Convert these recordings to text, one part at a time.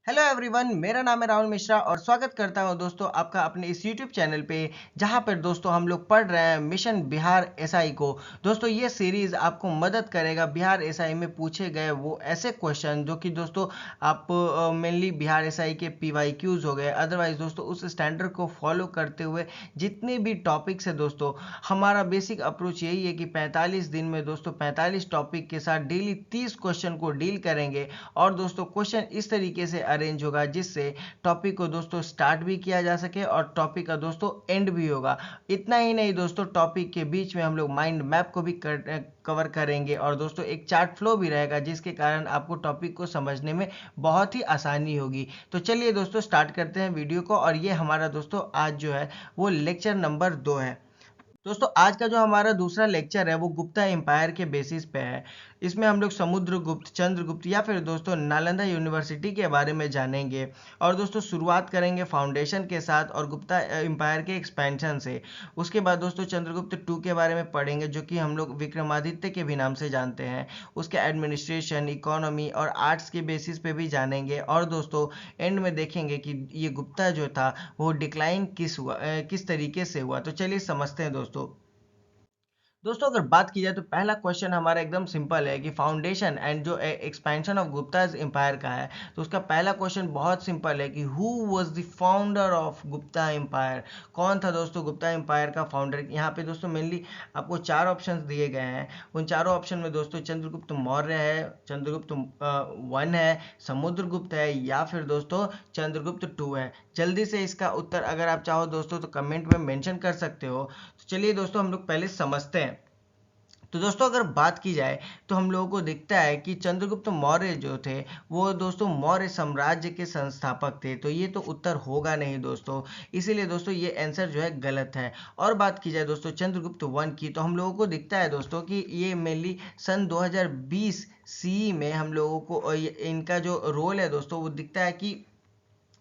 Hello everyone, मेरा नाम है राहुल मिश्रा और स्वागत करता हूं दोस्तों आपका अपने इस यूट्यूब चैनल पे, जहां पर दोस्तों हम लोग पढ़ रहे हैं मिशन बिहार एसआई को। दोस्तों ये सीरीज आपको मदद करेगा बिहार एसआई में पूछे गए वो ऐसे क्वेश्चन जो कि दोस्तों आप मेनली बिहार एसआई के पीवाईक्यूज हो गए, अदरवाइज दोस्तों उस स्टैंडर्ड को फॉलो करते हुए जितने भी टॉपिक्स है दोस्तों, हमारा बेसिक अप्रोच यही है कि 45 दिन में दोस्तों 45 टॉपिक के साथ डेली 30 क्वेश्चन को डील करेंगे। और दोस्तों क्वेश्चन इस तरीके से अरेंज होगा जिससे टॉपिक को दोस्तों स्टार्ट भी किया जा सके और टॉपिक का दोस्तों एंड भी होगा। इतना ही नहीं दोस्तों, टॉपिक के बीच में हम लोग माइंड मैप को भी कवर करेंगे और दोस्तों एक चार्ट फ्लो भी रहेगा जिसके कारण आपको टॉपिक को समझने में बहुत ही आसानी होगी। तो चलिए दोस्तों स्टार्ट करते हैं वीडियो को। और ये हमारा दोस्तों आज जो है वो लेक्चर नंबर 2 है। दोस्तों आज का जो हमारा दूसरा लेक्चर है वो गुप्ता एम्पायर के बेसिस पे है। इसमें हम लोग समुद्रगुप्त, चंद्रगुप्त या फिर दोस्तों नालंदा यूनिवर्सिटी के बारे में जानेंगे। और दोस्तों शुरुआत करेंगे फाउंडेशन के साथ और गुप्ता एम्पायर के एक्सपेंशन से। उसके बाद दोस्तों चंद्रगुप्त 2 के बारे में पढ़ेंगे जो कि हम लोग विक्रमादित्य के भी नाम से जानते हैं। उसके एडमिनिस्ट्रेशन, इकोनॉमी और आर्ट्स के बेसिस पे भी जानेंगे। और दोस्तों एंड में देखेंगे कि ये गुप्ता जो था वो डिक्लाइन किस तरीके से हुआ। तो चलिए समझते हैं दोस्तों। दोस्तों अगर बात की जाए तो पहला क्वेश्चन हमारा एकदम सिंपल है कि फाउंडेशन एंड जो एक्सपेंशन ऑफ गुप्ताज एम्पायर का है। तो उसका पहला क्वेश्चन बहुत सिंपल है कि who was the founder of Gupta empire. कौन था दोस्तों गुप्ता एम्पायर का फाउंडर। यहाँ पे दोस्तों मेनली आपको 4 ऑप्शंस दिए गए हैं। उन चारों ऑप्शन में दोस्तों चंद्रगुप्त मौर्य है, चंद्रगुप्त 1 है, समुद्रगुप्त है या फिर दोस्तों चंद्रगुप्त 2 है। जल्दी से इसका उत्तर अगर आप चाहो दोस्तों तो कमेंट में मेंशन कर सकते हो। तो चलिए दोस्तों हम लोग पहले समझते हैं। तो दोस्तों अगर बात की जाए तो हम लोगों को दिखता है कि चंद्रगुप्त मौर्य जो थे वो दोस्तों मौर्य साम्राज्य के संस्थापक थे। तो ये तो उत्तर होगा नहीं दोस्तों, इसीलिए दोस्तों ये आंसर जो है गलत है। और बात की जाए दोस्तों चंद्रगुप्त 1 की, तो हम लोगों को दिखता है दोस्तों कि ये मेनली सन 2020 सी में हम लोगों को इनका जो रोल है दोस्तों वो दिखता है कि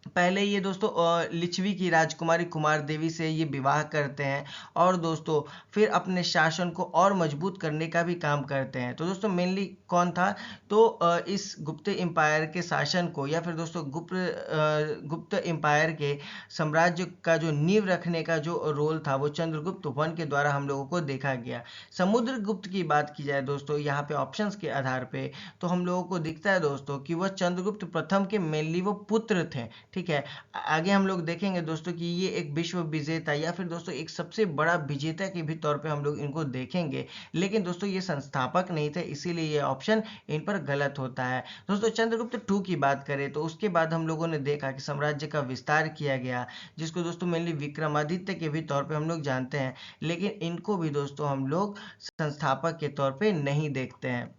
पहले ये दोस्तों लिच्छवी की राजकुमारी कुमार देवी से ये विवाह करते हैं और दोस्तों फिर अपने शासन को और मजबूत करने का भी काम करते हैं। तो दोस्तों मेनली कौन था, तो इस गुप्त एम्पायर के शासन को या फिर दोस्तों गुप्त एम्पायर के साम्राज्य का जो नींव रखने का जो रोल था वो चंद्रगुप्त 1 के द्वारा हम लोगों को देखा गया। समुद्रगुप्त की बात की जाए दोस्तों यहाँ पे ऑप्शंस के आधार पे, तो हम लोगों को दिखता है दोस्तों कि वह चंद्रगुप्त प्रथम के मेनली वो पुत्र थे। ठीक है, आगे हम लोग देखेंगे दोस्तों कि ये एक विश्व विजेता या फिर दोस्तों एक सबसे बड़ा विजेता के भी तौर पे हम लोग इनको देखेंगे। लेकिन दोस्तों ये संस्थापक नहीं थे, इसीलिए ये ऑप्शन इन पर गलत होता है। दोस्तों चंद्रगुप्त 2 की बात करें तो उसके बाद हम लोगों ने देखा कि साम्राज्य का विस्तार किया गया, जिसको दोस्तों मेनली विक्रमादित्य के भी तौर पे हम लोग जानते हैं। लेकिन इनको भी दोस्तों हम लोग संस्थापक के तौर पे नहीं देखते हैं।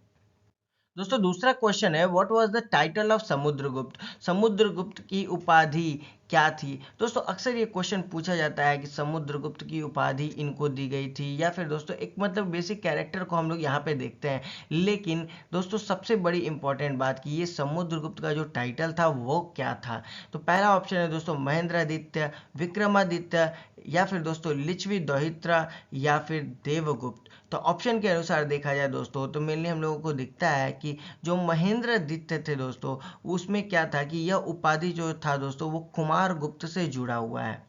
दोस्तों दूसरा क्वेश्चन है what was the title of Samudragupta. Samudragupta की उपाधि क्या थी। दोस्तों अक्सर ये क्वेश्चन पूछा जाता है कि समुद्रगुप्त की उपाधि इनको दी गई थी या फिर दोस्तों एक मतलब बेसिक कैरेक्टर को हम लोग यहाँ पे देखते हैं। लेकिन दोस्तों सबसे बड़ी इंपॉर्टेंट बात कि ये समुद्रगुप्त का जो टाइटल था वो क्या था। तो पहला ऑप्शन है दोस्तों महेंद्रादित्य, विक्रमादित्य या फिर दोस्तों लिच्छवी दोहित्रा या फिर देवगुप्त। तो ऑप्शन के अनुसार देखा जाए दोस्तों तो मेनली हम लोगों को दिखता है कि जो महेंद्रदित्य थे दोस्तों उसमें क्या था कि यह उपाधि जो था दोस्तों वो कुमार गुप्त से जुड़ा हुआ है।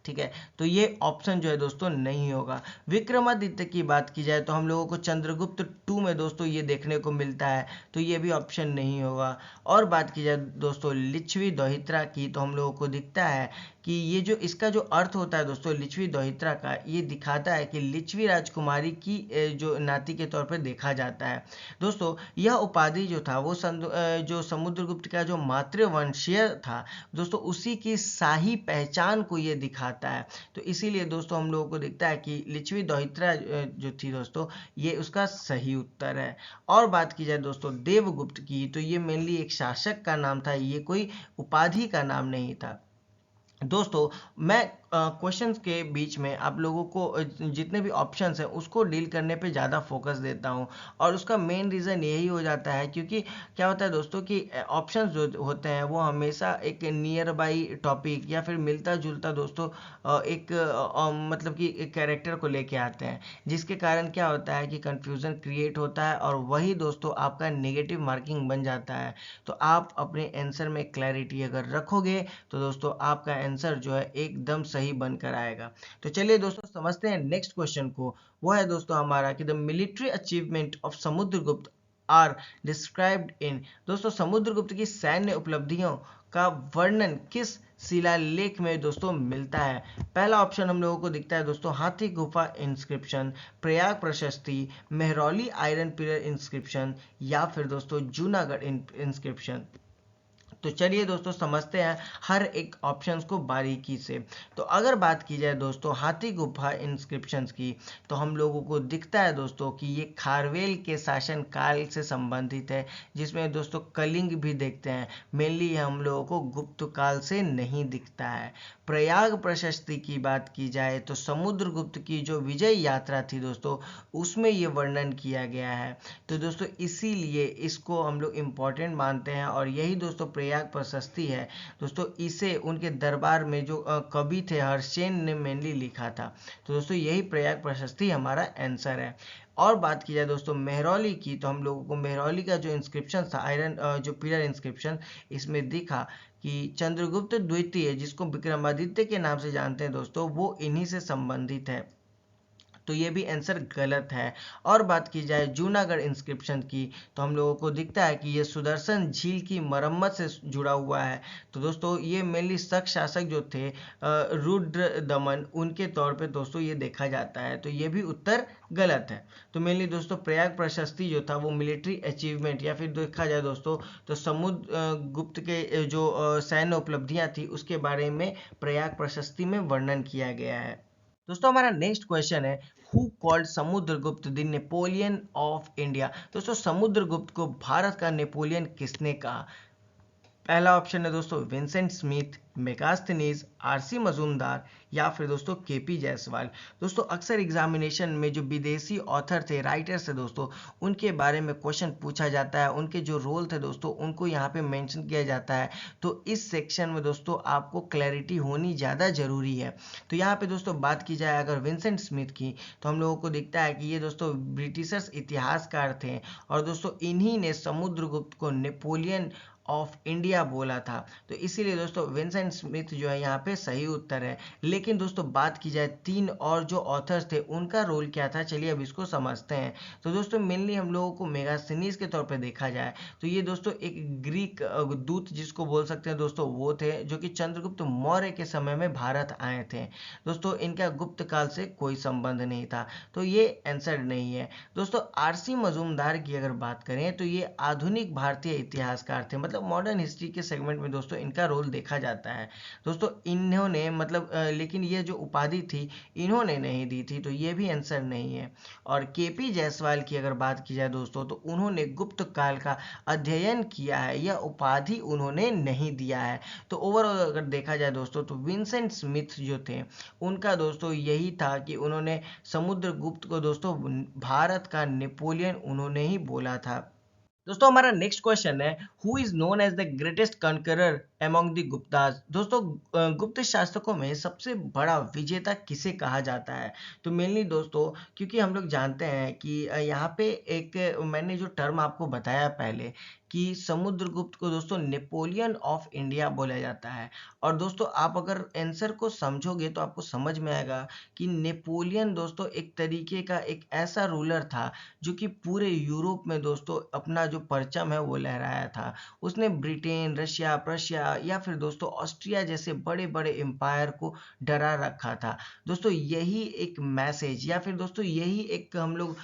ठीक है, तो ये ऑप्शन जो है दोस्तों नहीं होगा। विक्रमादित्य की बात की जाए तो हम लोगों को चंद्रगुप्त 2 में दोस्तों ये देखने को मिलता है, तो ये भी ऑप्शन नहीं होगा। और बात की जाए दोस्तों लिच्छवी दोहित्रा की, तो हम लोगों को दिखता है कि ये जो इसका जो अर्थ होता है दोस्तों लिच्छवी दोहित्रा का, ये दिखाता है कि लिच्छवी राजकुमारी की जो नाती के तौर पर देखा जाता है। दोस्तों यह उपाधि जो था वो जो समुद्रगुप्त का जो मातृवंशीय था दोस्तों उसी की शाही पहचान को ये दिखाता है। तो इसीलिए दोस्तों हम लोगों को दिखता है कि लिच्छवी दोहित्रा जो थी दोस्तों ये उसका सही उत्तर है। और बात की जाए दोस्तों देवगुप्त की, तो ये मेनली एक शासक का नाम था, ये कोई उपाधि का नाम नहीं था। दोस्तों मैं क्वेश्चंस के बीच में आप लोगों को जितने भी ऑप्शंस हैं उसको डील करने पे ज़्यादा फोकस देता हूँ। और उसका मेन रीज़न यही हो जाता है क्योंकि क्या होता है दोस्तों कि ऑप्शंस जो होते हैं वो हमेशा एक नियर बाई टॉपिक या फिर मिलता जुलता दोस्तों मतलब कि एक कैरेक्टर को लेके आते हैं, जिसके कारण क्या होता है कि कंफ्यूजन क्रिएट होता है और वही दोस्तों आपका नेगेटिव मार्किंग बन जाता है। तो आप अपने आंसर में क्लैरिटी अगर रखोगे तो दोस्तों आपका आंसर जो है एकदम सही बनकर आएगा। तो चलिए दोस्तों समझते हैं नेक्स्ट क्वेश्चन को। वो है दोस्तों हमारा कि the military achievement of Samudragupta are described in. दोस्तों समुद्रगुप्त की सैन्य उपलब्धियों का वर्णन किस शिलालेख में दोस्तों मिलता है? पहला ऑप्शन हम लोगों को दिखता है दोस्तों हाथी गुफा इंस्क्रिप्शन, प्रयाग प्रशस्ति, मेहरौली आयरन पिलर इंस्क्रिप्शन या फिर दोस्तों जूनागढ़ इंस्क्रिप्शन। तो चलिए दोस्तों समझते हैं हर एक ऑप्शंस को बारीकी से। तो अगर बात की जाए दोस्तों हाथी गुफा इंस्क्रिप्शंस की, तो हम लोगों को दिखता है दोस्तों कि ये खारवेल के शासन काल से संबंधित है, जिसमें दोस्तों कलिंग भी देखते हैं। मेनली हम लोगों को गुप्त काल से नहीं दिखता है। प्रयाग प्रशस्ति की बात की जाए तो समुद्रगुप्त की जो विजय यात्रा थी दोस्तों, उसमें ये वर्णन किया गया है। तो दोस्तों इसीलिए इसको हम लोग इम्पोर्टेंट मानते हैं और यही दोस्तों प्रयाग प्रशस्ति है दोस्तों, इसे उनके दरबार में जो कवि थे हर्षेन ने मेनली लिखा था। तो दोस्तों यही प्रयाग प्रशस्ति हमारा आंसर है। और बात की जाए दोस्तों मेहरौली की, तो हम लोगों को मेहरौली का जो इंस्क्रिप्शन था आयरन जो पिलर इंस्क्रिप्शन, इसमें दिखा कि चंद्रगुप्त द्वितीय जिसको विक्रमादित्य के नाम से जानते हैं दोस्तों, वो इन्हीं से संबंधित है। तो ये भी आंसर गलत है। और बात की जाए जूनागढ़ इंस्क्रिप्शन की, तो हम लोगों को दिखता है कि ये सुदर्शन झील की मरम्मत से जुड़ा हुआ है। तो दोस्तों ये मेनली शक शासक जो थे रुद्र दमन, उनके तौर पे दोस्तों ये देखा जाता है। तो ये भी उत्तर गलत है। तो मेनली दोस्तों प्रयाग प्रशस्ति जो था वो मिलिट्री अचीवमेंट या फिर देखा जाए दोस्तों तो समुद्र गुप्त के जो सैन्य उपलब्धियां थी उसके बारे में प्रयाग प्रशस्ति में वर्णन किया गया है। दोस्तों हमारा नेक्स्ट क्वेश्चन है who called Samudragupta the Napoleon of India. दोस्तों समुद्रगुप्त को भारत का नेपोलियन किसने कहा? पहला ऑप्शन है दोस्तों Vincent Smith, Megasthenes, RC Majumdar या फिर दोस्तों केपी जायसवाल। दोस्तों अक्सर एग्जामिनेशन में जो विदेशी ऑथर थे, राइटर्स थे दोस्तों, उनके बारे में क्वेश्चन पूछा जाता है, उनके जो रोल थे दोस्तों उनको यहाँ पे मेंशन किया जाता है। तो इस सेक्शन में दोस्तों आपको क्लैरिटी होनी ज़्यादा जरूरी है। तो यहाँ पे दोस्तों बात की जाए अगर विंसेंट स्मिथ की, तो हम लोगों को दिखता है कि ये दोस्तों ब्रिटिशर्स इतिहासकार थे और दोस्तों इन्हीं ने समुद्रगुप्त को नेपोलियन ऑफ इंडिया बोला था। तो इसीलिए दोस्तों विंसेंट स्मिथ जो है यहाँ पे सही उत्तर है। लेकिन दोस्तों बात की जाए तीन और जो ऑथर्स थे उनका रोल क्या था, चलिए अब इसको समझते हैं। तो दोस्तों मेनली हम लोगों को मेगास्थनीज के तौर पे देखा जाए तो ये दोस्तों एक ग्रीक दूत जिसको बोल सकते हैं दोस्तों, वो थे जो कि चंद्रगुप्त मौर्य के समय में भारत आए थे। दोस्तों इनका गुप्त काल से कोई संबंध नहीं था, तो ये आंसर नहीं है। दोस्तों आरसी मजूमदार की अगर बात करें तो ये आधुनिक भारतीय इतिहासकार थे, मतलब मॉडर्न हिस्ट्री के सेगमेंट में दोस्तों इनका रोल देखा जाता है। दोस्तों इन्होंने मतलब लेकिन ये जो उपाधि थी इन्होंने नहीं दी थी, तो ये भी आंसर नहीं है। और केपी जायसवाल की अगर बात की जाए दोस्तों तो उन्होंने गुप्त काल का अध्ययन किया है, यह उपाधि उन्होंने नहीं दिया है। तो ओवरऑल अगर देखा जाए दोस्तों तो विंसेंट स्मिथ जो थे उनका दोस्तों यही था कि उन्होंने समुद्रगुप्त को दोस्तों भारत का नेपोलियन उन्होंने ही बोला था। दोस्तों हमारा नेक्स्ट क्वेश्चन है who is known as the greatest conqueror among the Guptas. दोस्तों गुप्त शासकों में सबसे बड़ा विजेता किसे कहा जाता है? तो मेनली दोस्तों क्योंकि हम लोग जानते हैं कि यहाँ पे एक मैंने जो टर्म आपको बताया पहले कि समुद्रगुप्त को दोस्तों नेपोलियन ऑफ इंडिया बोला जाता है। और दोस्तों आप अगर आंसर को समझोगे तो आपको समझ में आएगा कि नेपोलियन दोस्तों एक तरीके का एक ऐसा रूलर था जो कि पूरे यूरोप में दोस्तों अपना जो परचम है वो लहराया था। उसने ब्रिटेन, रशिया, प्रशिया या फिर दोस्तों ऑस्ट्रिया जैसे बड़े बड़े एम्पायर को डरा रखा था। दोस्तों यही एक मैसेज या फिर दोस्तों यही एक हम लोग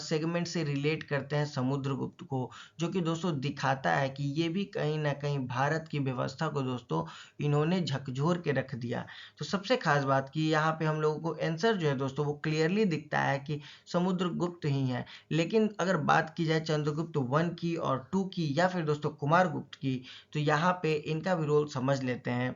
सेगमेंट से रिलेट करते हैं समुद्रगुप्त को, जो कि दोस्तों दिखाता है कि ये भी कहीं ना कहीं भारत की व्यवस्था को दोस्तों इन्होंने झकझोर के रख दिया। तो सबसे खास बात कि यहाँ पे हम लोगों को आंसर जो है दोस्तों वो क्लियरली दिखता है कि समुद्रगुप्त ही है। लेकिन अगर बात की जाए चंद्रगुप्त वन की और टू की या फिर दोस्तों कुमारगुप्त की, तो यहाँ पे इनका भी रोल समझ लेते हैं।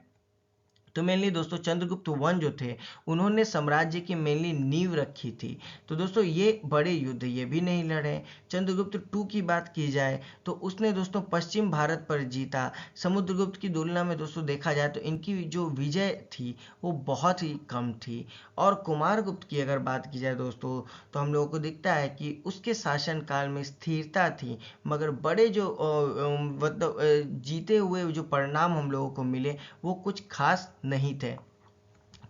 तो तो मेनली दोस्तों चंद्रगुप्त वन जो थे उन्होंने साम्राज्य की मेनली नींव रखी थी। तो दोस्तों ये बड़े युद्ध ये भी नहीं लड़े। चंद्रगुप्त टू की बात की जाए तो उसने दोस्तों पश्चिम भारत पर जीता। समुद्रगुप्त की तुलना में दोस्तों देखा जाए तो इनकी जो विजय थी वो बहुत ही कम थी। और कुमारगुप्त की अगर बात की जाए दोस्तों तो हम लोगों को दिखता है कि उसके शासन काल में स्थिरता थी, मगर बड़े जो मतलब जीते हुए जो परिणाम हम लोगों को मिले वो कुछ खास नहीं थे।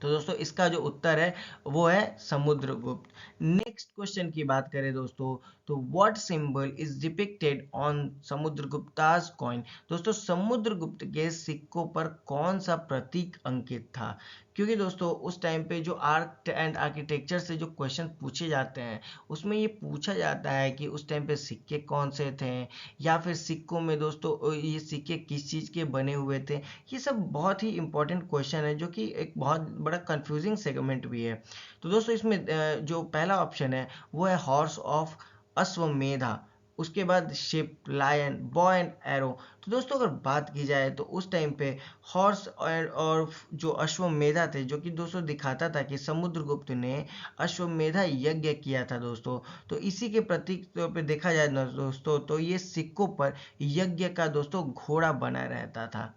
तो दोस्तों इसका जो उत्तर है वो है समुद्रगुप्त। नेक्स्ट क्वेश्चन की बात करें दोस्तों तो what symbol is depicted on Samudragupta's coin. दोस्तों समुद्रगुप्त के सिक्कों पर कौन सा प्रतीक अंकित था। क्योंकि दोस्तों उस टाइम पे जो आर्ट एंड आर्किटेक्चर से जो क्वेश्चन पूछे जाते हैं उसमें ये पूछा जाता है कि उस टाइम पे सिक्के कौन से थे, या फिर सिक्कों में दोस्तों ये सिक्के किस चीज़ के बने हुए थे। ये सब बहुत ही इंपॉर्टेंट क्वेश्चन है जो कि एक बहुत बड़ा कंफ्यूजिंग सेगमेंट भी है। तो दोस्तों इसमें जो पहला ऑप्शन है वो है हॉर्स ऑफ अश्वमेधा, उसके बाद शिप, लायन, बॉ एंड एरो। तो दोस्तों अगर बात की जाए तो उस टाइम पे हॉर्स और जो अश्वमेधा थे जो कि दोस्तों दिखाता था कि समुद्रगुप्त ने अश्वमेधा यज्ञ किया था दोस्तों। तो इसी के प्रतीक तौर पे देखा जाए ना दोस्तों तो ये सिक्कों पर यज्ञ का दोस्तों घोड़ा बना रहता था।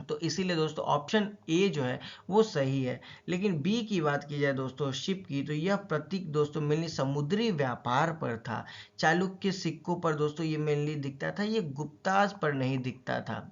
तो इसीलिए दोस्तों ऑप्शन ए जो है वो सही है। लेकिन बी की बात की जाए दोस्तों शिप की, तो यह प्रतीक दोस्तों मेनली समुद्री व्यापार पर था। चालुक्य सिक्कों पर दोस्तों ये मेनली दिखता था, ये गुप्ताज पर नहीं दिखता था।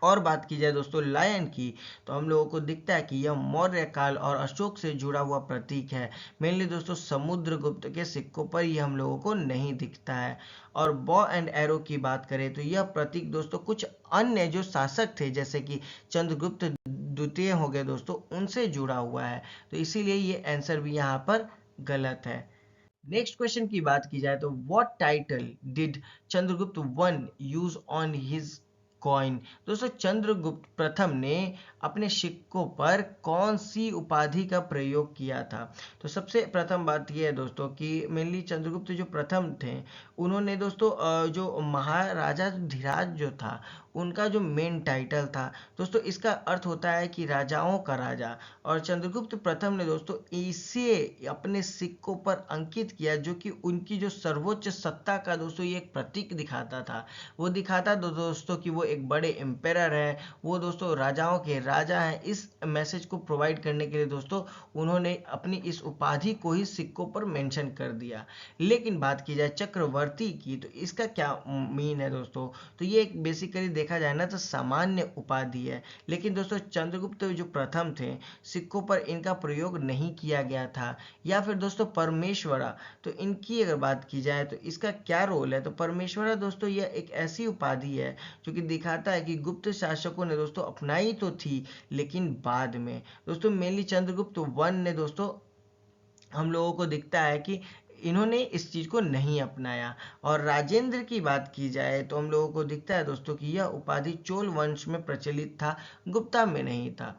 और बात की जाए दोस्तों लायन की, तो हम लोगों को दिखता है कि यह मौर्य काल और अशोक से जुड़ा हुआ प्रतीक है। मेनली दोस्तों समुद्रगुप्त के सिक्कों पर यह हम लोगों को नहीं दिखता है। और बॉ एंड एरो की बात करें तो यह प्रतीक दोस्तों कुछ अन्य जो शासक थे जैसे कि चंद्रगुप्त द्वितीय हो गए दोस्तों उनसे जुड़ा हुआ है। तो इसीलिए ये आंसर भी यहाँ पर गलत है। नेक्स्ट क्वेश्चन की बात की जाए तो what title did Chandragupta one use on his coin. दोस्तों चंद्रगुप्त प्रथम ने अपने सिक्कों पर कौन सी उपाधि का प्रयोग किया था। तो सबसे प्रथम बात यह है दोस्तों कि मेनली चंद्रगुप्त जो प्रथम थे उन्होंने दोस्तों जो महाराजा धीराज जो था उनका जो मेन टाइटल था दोस्तों, इसका अर्थ होता है कि राजाओं का राजा। और चंद्रगुप्त प्रथम ने दोस्तों इसे अपने सिक्कों पर अंकित किया जो कि उनकी जो सर्वोच्च सत्ता का दोस्तों ये एक प्रतीक दिखाता था। वो दिखाता दोस्तों कि वो एक बड़े एम्पेरर है, वो दोस्तों राजाओं के राजा हैं। इस मैसेज को प्रोवाइड करने के लिए दोस्तों उन्होंने अपनी इस उपाधि को ही सिक्कों पर मेंशन कर दिया। लेकिन बात की जाए चक्रवर्ती की, तो इसका क्या मीन है दोस्तों, तो ये एक बेसिकली देखा जाए ना तो सामान्य उपाधि है। लेकिन दोस्तों चंद्रगुप्त जो प्रथम थे सिक्कों पर इनका प्रयोग नहीं किया गया था। या फिर दोस्तों परमेश्वरा, तो इनकी अगर बात की जाए तो इसका क्या रोल है, तो परमेश्वरा दोस्तों यह एक ऐसी उपाधि है जो कि दिखाता है कि गुप्त शासकों ने दोस्तों अपनाई तो थी लेकिन बाद में। दोस्तों मेनली चंद्रगुप्त वन ने दोस्तों हम लोगों को दिखता है कि इन्होंने इस चीज़ को नहीं अपनाया। और राजेंद्र की बात की जाए तो हम लोगों को दिखता है दोस्तों कि यह उपाधि चोल वंश में प्रचलित था, गुप्ता में नहीं था।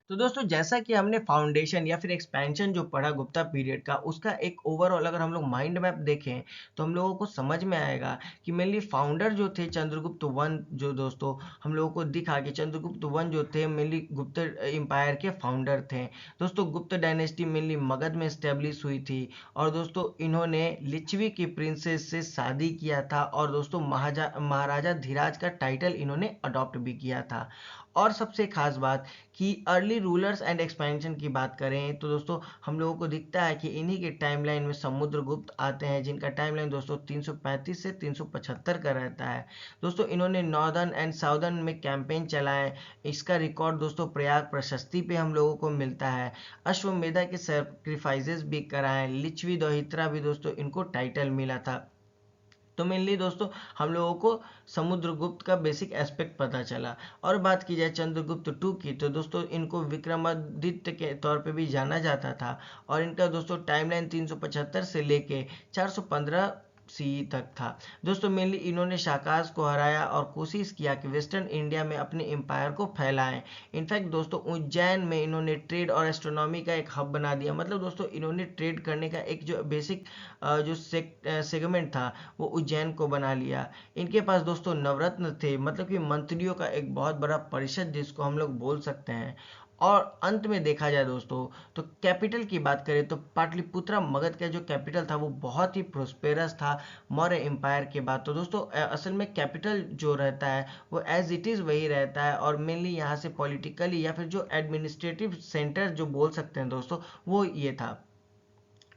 तो दोस्तों जैसा कि हमने फाउंडेशन या फिर एक्सपेंशन जो पढ़ा गुप्ता पीरियड का, उसका एक ओवरऑल अगर हम लोग माइंड मैप देखें तो हम लोगों को समझ में आएगा कि मेनली फाउंडर जो थे चंद्रगुप्त वन, जो दोस्तों हम लोगों को दिखा कि चंद्रगुप्त वन जो थे मेनली गुप्त एम्पायर के फाउंडर थे। दोस्तों गुप्त डायनेस्टी मेनली मगध में स्टेब्लिश हुई थी। और दोस्तों इन्होंने लिच्छवी की प्रिंसेस से शादी किया था। और दोस्तों महाराजा धीराज का टाइटल इन्होंने अडॉप्ट भी किया था। और सबसे खास बात कि अर्ली रूलर्स एंड एक्सपेंशन की बात करें तो दोस्तों हम लोगों को दिखता है कि इन्हीं के टाइमलाइन में समुद्रगुप्त आते हैं जिनका टाइमलाइन दोस्तों 335 से 375 का रहता है। दोस्तों इन्होंने नॉर्दर्न एंड साउदर्न में कैंपेन चलाए, इसका रिकॉर्ड दोस्तों प्रयाग प्रशस्ति पे हम लोगों को मिलता है। अश्वमेधा के सेक्रीफाइसेस भी कराएं, लिच्छवी दोहित्रा भी दोस्तों इनको टाइटल मिला था। तो मेनली दोस्तों हम लोगों को समुद्रगुप्त का बेसिक एस्पेक्ट पता चला। और बात की जाए चंद्रगुप्त टू की, तो दोस्तों इनको विक्रमादित्य के तौर पे भी जाना जाता था। और इनका दोस्तों टाइमलाइन 375 से लेके 415 सी तक था। दोस्तों मेनली इन्होंने शाकास को हराया और कोशिश किया कि वेस्टर्न इंडिया में अपने एम्पायर को फैलाएं। इनफैक्ट दोस्तों उज्जैन में इन्होंने ट्रेड और एस्ट्रोनॉमी का एक हब बना दिया। मतलब दोस्तों इन्होंने ट्रेड करने का एक जो बेसिक जो सेगमेंट था वो उज्जैन को बना लिया। इनके पास दोस्तों नवरत्न थे, मतलब कि मंत्रियों का एक बहुत बड़ा परिषद जिसको हम लोग बोल सकते हैं। और अंत में देखा जाए दोस्तों तो कैपिटल की बात करें तो पाटलिपुत्रा मगध का जो कैपिटल था वो बहुत ही प्रोस्पेरस था मौर्य एम्पायर के बाद। तो दोस्तों असल में कैपिटल जो रहता है वो एज इट इज़ वही रहता है, और मेनली यहाँ से पॉलिटिकली या फिर जो एडमिनिस्ट्रेटिव सेंटर जो बोल सकते हैं दोस्तों वो ये था।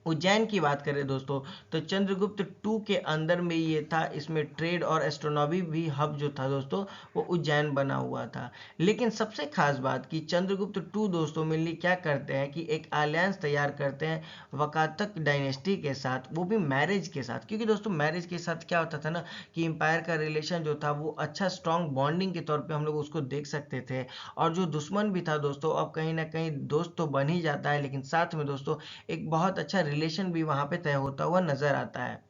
उज्जैन की बात करें दोस्तों तो चंद्रगुप्त टू के अंदर में ये था, इसमें ट्रेड और एस्ट्रोनॉमी भी हब जो था दोस्तों वो उज्जैन बना हुआ था। लेकिन सबसे खास बात कि चंद्रगुप्त टू दोस्तों मेनली क्या करते हैं कि एक अलायंस तैयार करते हैं वकातक डायनेस्टी के साथ, वो भी मैरिज के साथ। क्योंकि दोस्तों मैरिज के साथ क्या होता था ना कि एम्पायर का रिलेशन जो था वो अच्छा स्ट्रॉन्ग बॉन्डिंग के तौर पे हम लोग उसको देख सकते थे। और जो दुश्मन भी था दोस्तों अब कहीं ना कहीं दोस्त तो बन ही जाता है, लेकिन साथ में दोस्तों एक बहुत अच्छा रिलेशन भी वहां पे तय होता हुआ नजर आता है।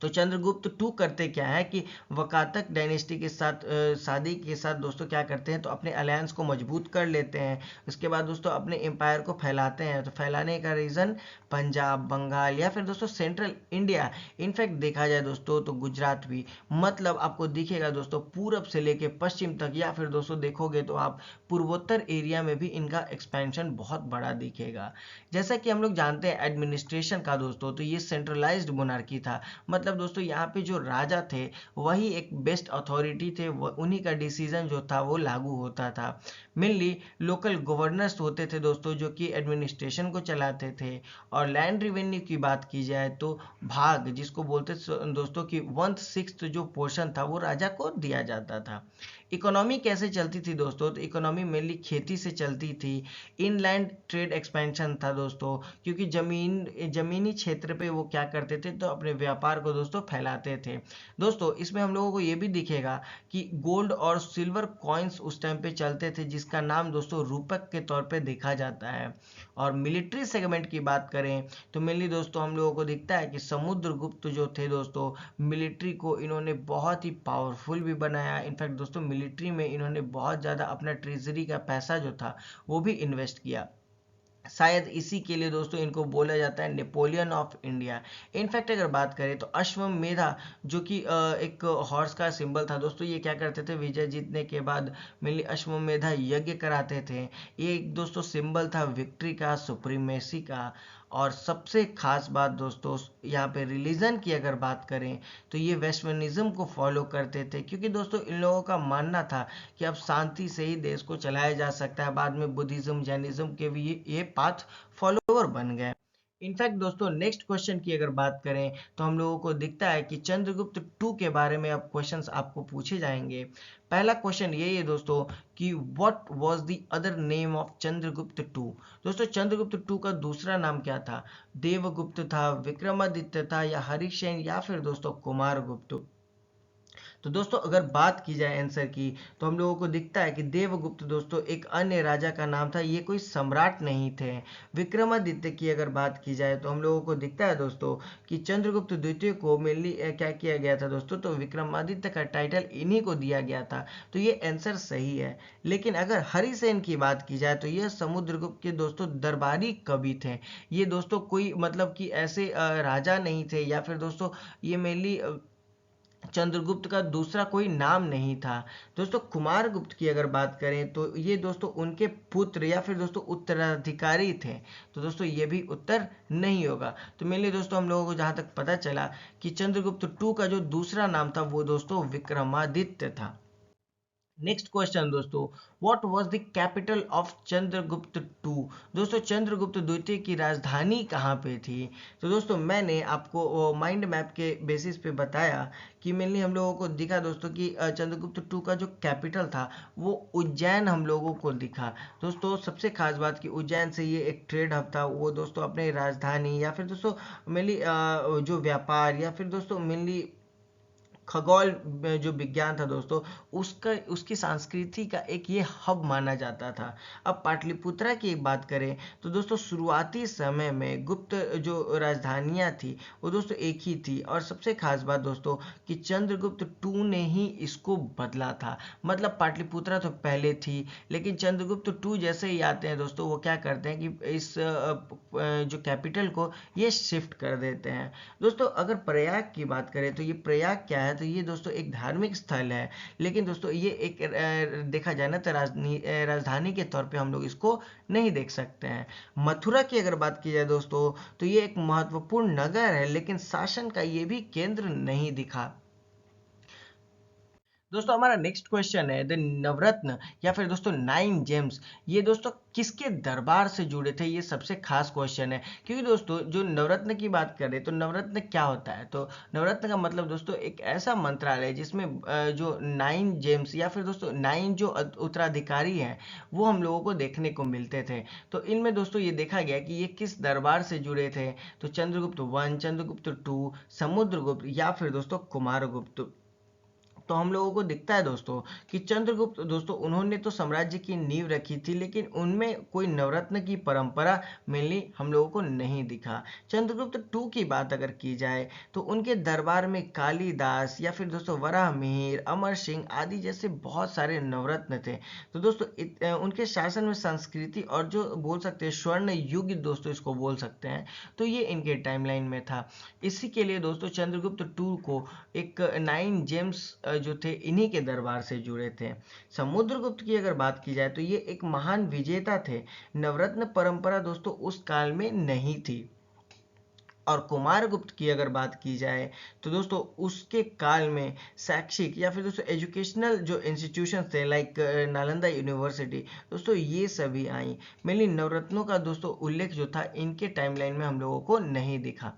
तो चंद्रगुप्त टू करते क्या है कि वकातक डायनेस्टी के साथ शादी के साथ दोस्तों क्या करते हैं तो अपने अलायंस को मजबूत कर लेते हैं। उसके बाद दोस्तों अपने एम्पायर को फैलाते हैं। तो फैलाने का रीज़न पंजाब, बंगाल या फिर दोस्तों सेंट्रल इंडिया, इनफैक्ट देखा जाए दोस्तों तो गुजरात भी, मतलब आपको दिखेगा दोस्तों पूरब से लेके पश्चिम तक, या फिर दोस्तों देखोगे तो आप पूर्वोत्तर एरिया में भी इनका एक्सपेंशन बहुत बड़ा दिखेगा। जैसा कि हम लोग जानते हैं एडमिनिस्ट्रेशन का दोस्तों तो ये सेंट्रलाइज्ड मोनार्की था। मतलब दोस्तों यहाँ पे जो राजा थे वही एक बेस्ट अथॉरिटी थे, उन्हीं का डिसीजन जो था वो लागू होता था। मेनली लोकल गवर्नर्स होते थे दोस्तों जो कि एडमिनिस्ट्रेशन को चलाते थे। और लैंड रिवेन्यू की बात की जाए तो भाग जिसको बोलते दोस्तों कि 1/6 जो पोर्शन था वो राजा को दिया जाता था। इकोनॉमी कैसे चलती थी दोस्तों तो इकोनॉमी मेनली खेती से चलती थी। इनलैंड ट्रेड एक्सपेंशन था दोस्तों, क्योंकि जमीनी क्षेत्र पे वो क्या करते थे तो अपने व्यापार को दोस्तों फैलाते थे। दोस्तों इसमें हम लोगों को ये भी दिखेगा कि गोल्ड और सिल्वर कॉइन्स उस टाइम पे चलते थे जिसका नाम दोस्तों रूपक के तौर पे देखा जाता है। और मिलिट्री सेगमेंट की बात करें तो मेनली दोस्तों हम लोगों को दिखता है कि समुद्रगुप्त जो थे दोस्तों मिलिट्री को इन्होंने बहुत ही पावरफुल भी बनाया। इनफैक्ट दोस्तों मिलिट्री में इन्होंने बहुत ज़्यादा अपना ट्रेजरी का पैसा जो था वो भी इन्वेस्ट किया। शायद इसी के लिए दोस्तों इनको बोला जाता है नेपोलियन ऑफ इंडिया। इनफैक्ट अगर बात करें तो अश्वमेधा जो कि एक हॉर्स का सिंबल था दोस्तों, ये क्या करते थे विजय जीतने के बाद मेनली अश्वमेधा यज्ञ कराते थे। ये एक दोस्तों सिंबल था विक्ट्री का, सुप्रीमेसी का। और सबसे खास बात दोस्तों यहाँ पे रिलीजन की अगर बात करें तो ये वेस्टर्निज्म को फॉलो करते थे, क्योंकि दोस्तों इन लोगों का मानना था कि अब शांति से ही देश को चलाया जा सकता है। बाद में बुद्धिज्म जैनिज्म के भी ये पाथ फॉलोअर बन गए। इनफैक्ट दोस्तों नेक्स्ट क्वेश्चन की अगर बात करें तो हम लोगों को दिखता है कि चंद्रगुप्त टू के बारे में अब क्वेश्चंस आपको पूछे जाएंगे। पहला क्वेश्चन ये है दोस्तों कि what was the other name of Chandragupta two. दोस्तों चंद्रगुप्त टू का दूसरा नाम क्या था? देवगुप्त था, विक्रमादित्य था, या हरिसेन, या फिर दोस्तों कुमारगुप्त। तो दोस्तों अगर बात की जाए आंसर की तो हम लोगों को दिखता है कि देवगुप्त दोस्तों एक अन्य राजा का नाम था, ये कोई सम्राट नहीं थे। विक्रमादित्य की अगर बात की जाए तो हम लोगों को दिखता है दोस्तों कि चंद्रगुप्त द्वितीय को मेनली क्या किया गया था दोस्तों तो विक्रमादित्य का टाइटल इन्हीं को दिया गया था। तो ये आंसर सही है। लेकिन अगर हरिसेन की बात की जाए तो ये समुद्रगुप्त के दोस्तों दरबारी कवि थे। ये दोस्तों कोई मतलब कि ऐसे राजा नहीं थे, या फिर दोस्तों ये मेनली चंद्रगुप्त का दूसरा कोई नाम नहीं था। दोस्तों कुमारगुप्त की अगर बात करें तो ये दोस्तों उनके पुत्र या फिर दोस्तों उत्तराधिकारी थे। तो दोस्तों ये भी उत्तर नहीं होगा। तो मेनली दोस्तों हम लोगों को जहां तक पता चला कि चंद्रगुप्त टू का जो दूसरा नाम था वो दोस्तों विक्रमादित्य था। नेक्स्ट क्वेश्चन दोस्तों, what was the capital of Chandragupta two. दोस्तों चंद्रगुप्त द्वितीय की राजधानी कहाँ पे थी? तो दोस्तों मैंने आपको माइंड मैप के बेसिस पे बताया कि मेनली हम लोगों को दिखा दोस्तों कि चंद्रगुप्त टू का जो कैपिटल था वो उज्जैन हम लोगों को दिखा। दोस्तों सबसे खास बात कि उज्जैन से ये एक ट्रेड हब था, वो दोस्तों अपने राजधानी या फिर दोस्तों मेनली जो व्यापार या फिर दोस्तों मेनली खगोल जो विज्ञान था दोस्तों, उसका उसकी संस्कृति का एक ये हब माना जाता था। अब पाटलिपुत्रा की एक बात करें तो दोस्तों शुरुआती समय में गुप्त जो राजधानियां थी वो दोस्तों एक ही थी, और सबसे खास बात दोस्तों कि चंद्रगुप्त टू ने ही इसको बदला था। मतलब पाटलिपुत्रा तो पहले थी, लेकिन चंद्रगुप्त टू जैसे ही आते हैं दोस्तों वो क्या करते हैं कि इस जो कैपिटल को ये शिफ्ट कर देते हैं। दोस्तों अगर प्रयाग की बात करें तो ये प्रयाग क्या है, तो ये दोस्तों एक धार्मिक स्थल है, लेकिन दोस्तों ये एक देखा जाए ना तो राजधानी के तौर पे हम लोग इसको नहीं देख सकते हैं। मथुरा की अगर बात की जाए दोस्तों तो ये एक महत्वपूर्ण नगर है, लेकिन शासन का ये भी केंद्र नहीं दिखा। दोस्तों हमारा नेक्स्ट क्वेश्चन है, द नवरत्न या फिर दोस्तों 9 जेम्स, ये दोस्तों किसके दरबार से जुड़े थे? ये सबसे खास क्वेश्चन है, क्योंकि दोस्तों जो नवरत्न की बात करें तो नवरत्न क्या होता है, तो नवरत्न का मतलब दोस्तों एक ऐसा मंत्रालय है जिसमें जो 9 जेम्स या फिर दोस्तों 9 जो उत्तराधिकारी हैं वो हम लोगों को देखने को मिलते थे। तो इनमें दोस्तों ये देखा गया कि ये किस दरबार से जुड़े थे, तो चंद्रगुप्त वन, चंद्रगुप्त टू, समुद्रगुप्त या फिर दोस्तों कुमारगुप्त। तो हम लोगों को दिखता है दोस्तों कि चंद्रगुप्त दोस्तों उन्होंने तो साम्राज्य की नींव रखी थी, लेकिन उनमें कोई नवरत्न की परंपरा मेनली हम लोगों को नहीं दिखा। चंद्रगुप्त टू की बात अगर की जाए तो उनके दरबार में कालिदास या फिर दोस्तों वराहमिहिर, अमर सिंह आदि जैसे बहुत सारे नवरत्न थे। तो दोस्तों उनके शासन में संस्कृति और जो बोल सकते हैं स्वर्ण युग दोस्तों इसको बोल सकते हैं, तो ये इनके टाइमलाइन में था। इसी के लिए दोस्तों चंद्रगुप्त टू को एक 9 जेम्स जो थे इन्हीं के दरबार से जुड़े थे। समुद्रगुप्त की अगर बात की जाए तो ये एक महान विजेता थे। नवरत्न परंपरा दोस्तों उस काल में नहीं थी। और कुमारगुप्त की अगर बात की जाए तो दोस्तों उसके काल में शैक्षिक या फिर दोस्तों एजुकेशनल जो इंस्टीट्यूशन थे लाइक नालंदा यूनिवर्सिटी दोस्तों ये सभी आई। मेनली नवरत्नों का दोस्तों उल्लेख जो था इनके टाइमलाइन में हम लोगों को नहीं दिखा।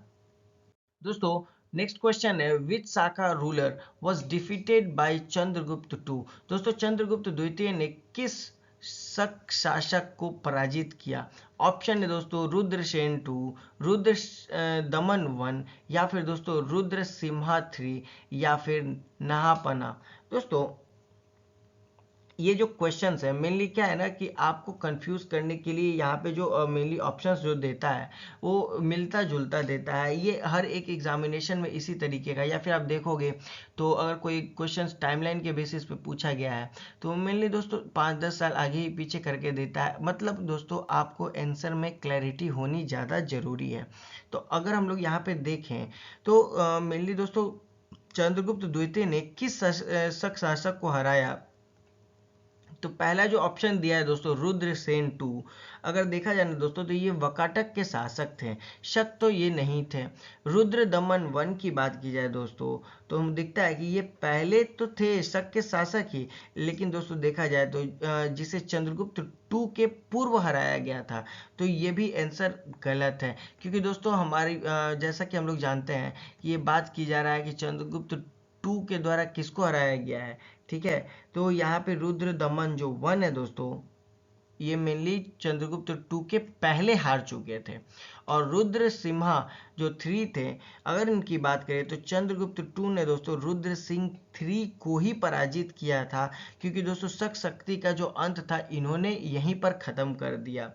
दोस्तों नेक्स्ट क्वेश्चन है, which Shaka ruler was defeated by Chandragupta two. दोस्तों चंद्रगुप्त द्वितीय ने किस शक शासक को पराजित किया? ऑप्शन है दोस्तों Rudrasen to, Rudra Daman one या फिर दोस्तों रुद्र सिम्हा थ्री या फिर नहापना। दोस्तों ये जो क्वेश्चंस है मेनली क्या है ना कि आपको कंफ्यूज करने के लिए यहाँ पे जो मेनली ऑप्शंस जो देता है वो मिलता जुलता देता है। ये हर एक एग्जामिनेशन में इसी तरीके का, या फिर आप देखोगे तो अगर कोई क्वेश्चंस टाइमलाइन के बेसिस पे पूछा गया है तो मेनली दोस्तों 5-10 साल आगे ही पीछे करके देता है। मतलब दोस्तों आपको आंसर में क्लैरिटी होनी ज़्यादा ज़रूरी है। तो अगर हम लोग यहाँ पे देखें तो मेनली दोस्तों चंद्रगुप्त द्वितीय ने किस शक शासक को हराया? तो पहला जो ऑप्शन दिया है दोस्तों रुद्रसेन टू, अगर देखा जाए ना दोस्तों तो ये वकाटक के शासक थे, शक तो ये नहीं थे। रुद्र दमन वन की बात की जाए दोस्तों तो हम दिखता है कि ये पहले तो थे शक के शासक ही, लेकिन दोस्तों देखा जाए तो जिसे चंद्रगुप्त टू के पूर्व हराया गया था, तो ये भी आंसर गलत है। क्योंकि दोस्तों हमारी जैसा कि हम लोग जानते हैं कि ये बात की जा रहा है कि चंद्रगुप्त टू के द्वारा किसको हराया गया है, ठीक है। तो यहाँ पे रुद्र दमन जो वन है दोस्तों ये मेनली चंद्रगुप्त टू के पहले हार चुके थे। और रुद्र सिम्हा जो थ्री थे, अगर इनकी बात करें तो चंद्रगुप्त टू ने दोस्तों रुद्र सिंह थ्री को ही पराजित किया था, क्योंकि दोस्तों शक शक्ति का जो अंत था इन्होंने यहीं पर खत्म कर दिया।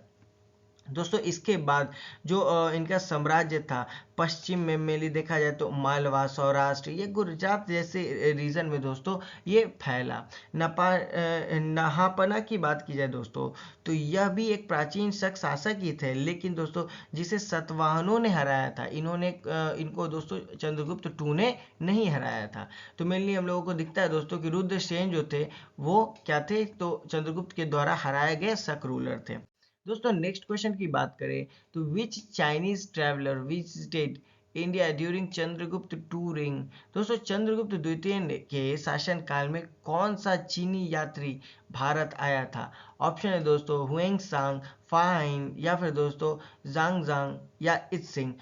दोस्तों इसके बाद जो इनका साम्राज्य था पश्चिम में मेनली देखा जाए तो मालवा, सौराष्ट्र, ये गुजरात जैसे रीजन में दोस्तों ये फैला। नहापना की बात की जाए दोस्तों तो यह भी एक प्राचीन शक शासक ही थे, लेकिन दोस्तों जिसे सतवाहनों ने हराया था इन्होंने इनको दोस्तों चंद्रगुप्त टू ने नहीं हराया था। तो मेनली हम लोगों को दिखता है दोस्तों कि रुद्रसेन जो थे वो क्या थे, तो चंद्रगुप्त के द्वारा हराए गए शक रूलर थे। दोस्तों नेक्स्ट क्वेश्चन की बात करें तो which Chinese traveller visited India during Chandragupta टूरिंग। दोस्तों चंद्रगुप्त द्वितीय के शासन काल में कौन सा चीनी यात्री भारत आया था? ऑप्शन है दोस्तों हुएंग सांग, फाइन या फिर दोस्तों जांग जांग या इत्सिंग।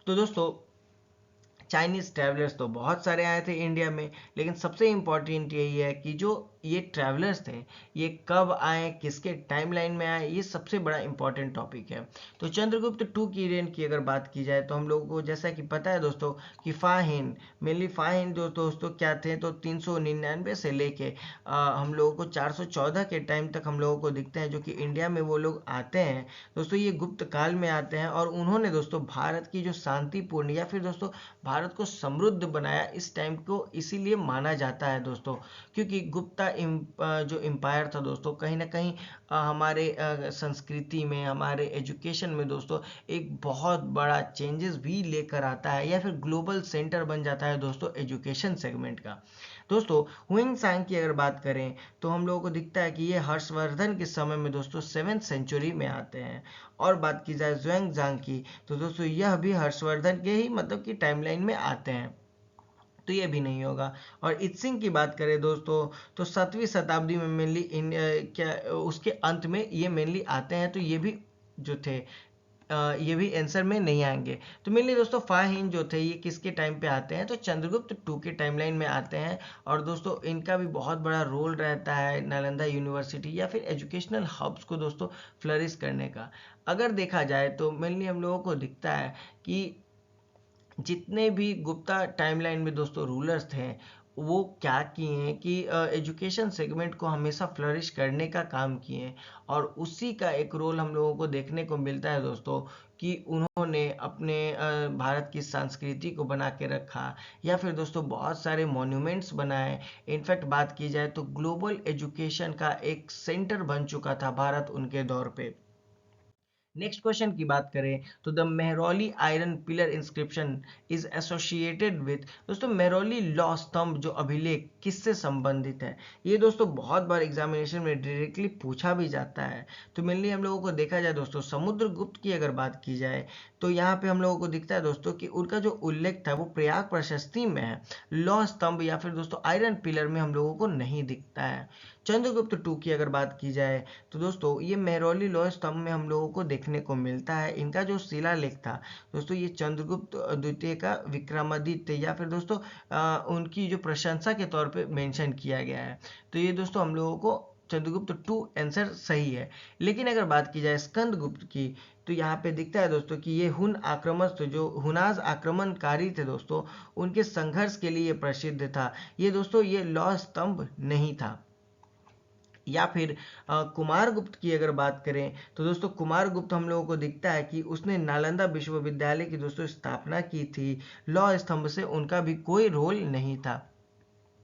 तो दोस्तों चाइनीज़ ट्रैवलर्स तो बहुत सारे आए थे इंडिया में, लेकिन सबसे इम्पोर्टेंट यही है कि जो ये ट्रैवलर्स थे ये कब आए, किसके टाइमलाइन में आए, ये सबसे बड़ा इंपॉर्टेंट टॉपिक है। तो चंद्रगुप्त टू की रेन की अगर बात की जाए तो हम लोगों को जैसा कि पता है दोस्तों कि फाहिन, मेनली फाहिन जो दोस्तों क्या थे, तो 399 से लेके हम लोगों को 414 के टाइम तक हम लोगों को दिखते हैं, जो कि इंडिया में वो लोग आते हैं दोस्तों। ये गुप्त काल में आते हैं और उन्होंने दोस्तों भारत की जो शांतिपूर्ण या फिर दोस्तों भारत को समृद्ध बनाया, इस टाइम को इसीलिए माना जाता है दोस्तों, क्योंकि गुप्ता जो एम्पायर था दोस्तों कहीं ना कहीं हमारे संस्कृति में, हमारे एजुकेशन में दोस्तों एक बहुत बड़ा चेंजेस भी लेकर आता है, या फिर ग्लोबल सेंटर बन जाता है दोस्तों एजुकेशन सेगमेंट का। दोस्तों हुइंग सांग की अगर बात करें तो हम लोगों को दिखता है कि ये हर्षवर्धन के समय में दोस्तों 7th सेंचुरी में आते हैं। और बात की जाए जुएंग जांग की तो दोस्तों यह भी हर्षवर्धन के ही मतलब कि टाइमलाइन में आते हैं, तो ये भी नहीं होगा। और इत्सिंग की बात करें दोस्तों तो 7वीं शताब्दी में मेनली इन क्या उसके अंत में ये मेनली आते हैं, तो ये भी जो थे ये भी आंसर में नहीं आएंगे। तो मेनली दोस्तों फाहिन जो थे ये किसके टाइम पे आते हैं, तो चंद्रगुप्त टू के टाइमलाइन में आते हैं। और दोस्तों इनका भी बहुत बड़ा रोल रहता है नालंदा यूनिवर्सिटी या फिर एजुकेशनल हब्स को दोस्तों फ्लरिश करने का। अगर देखा जाए तो मेनली हम लोगों को दिखता है कि जितने भी गुप्ता टाइमलाइन में दोस्तों रूलर्स थे वो क्या किए हैं कि एजुकेशन सेगमेंट को हमेशा फ्लरिश करने का काम किए हैं। और उसी का एक रोल हम लोगों को देखने को मिलता है दोस्तों कि उन्होंने अपने भारत की संस्कृति को बना के रखा, या फिर दोस्तों बहुत सारे मॉन्यूमेंट्स बनाए। इनफैक्ट बात की जाए तो ग्लोबल एजुकेशन का एक सेंटर बन चुका था भारत उनके दौर पे। नेक्स्ट क्वेश्चन की बात करें तो the Mehrauli iron pillar inscription is associated with, दोस्तों मेहरौली लौह स्तंभ जो अभिलेख किससे संबंधित है, ये दोस्तों बहुत बार एग्जामिनेशन में डायरेक्टली पूछा भी जाता है। तो मेनली हम लोगों को देखा जाए दोस्तों समुद्रगुप्त की अगर बात की जाए तो यहाँ पे हम लोगों को दिखता है दोस्तों कि उनका जो उल्लेख था वो प्रयाग प्रशस्ति में है, लौह स्तंभ या फिर दोस्तों आयरन पिलर में हम लोगों को नहीं दिखता है। चंद्रगुप्त टू की अगर बात की जाए तो दोस्तों ये मेहरौली लौह स्तंभ में हम लोगों को देखने को मिलता है। इनका जो शिलालेख था दोस्तों ये चंद्रगुप्त द्वितीय का विक्रमादित्य या फिर दोस्तों उनकी जो प्रशंसा के तौर पे मेंशन किया गया है। तो ये दोस्तों हम लोगों को चंद्रगुप्त टू आंसर सही है। लेकिन अगर बात की जाए स्कंदगुप्त की तो यहाँ पे दिखता है दोस्तों कि ये हुन आक्रमण थे, जो हुनाज आक्रमणकारी थे दोस्तों उनके संघर्ष के लिए प्रसिद्ध था। ये दोस्तों ये लौह स्तंभ नहीं था। या फिर कुमारगुप्त की अगर बात करें तो दोस्तों कुमारगुप्त हम लोगों को दिखता है कि उसने नालंदा विश्वविद्यालय की दोस्तों स्थापना की थी, लौह स्तंभ से उनका भी कोई रोल नहीं था।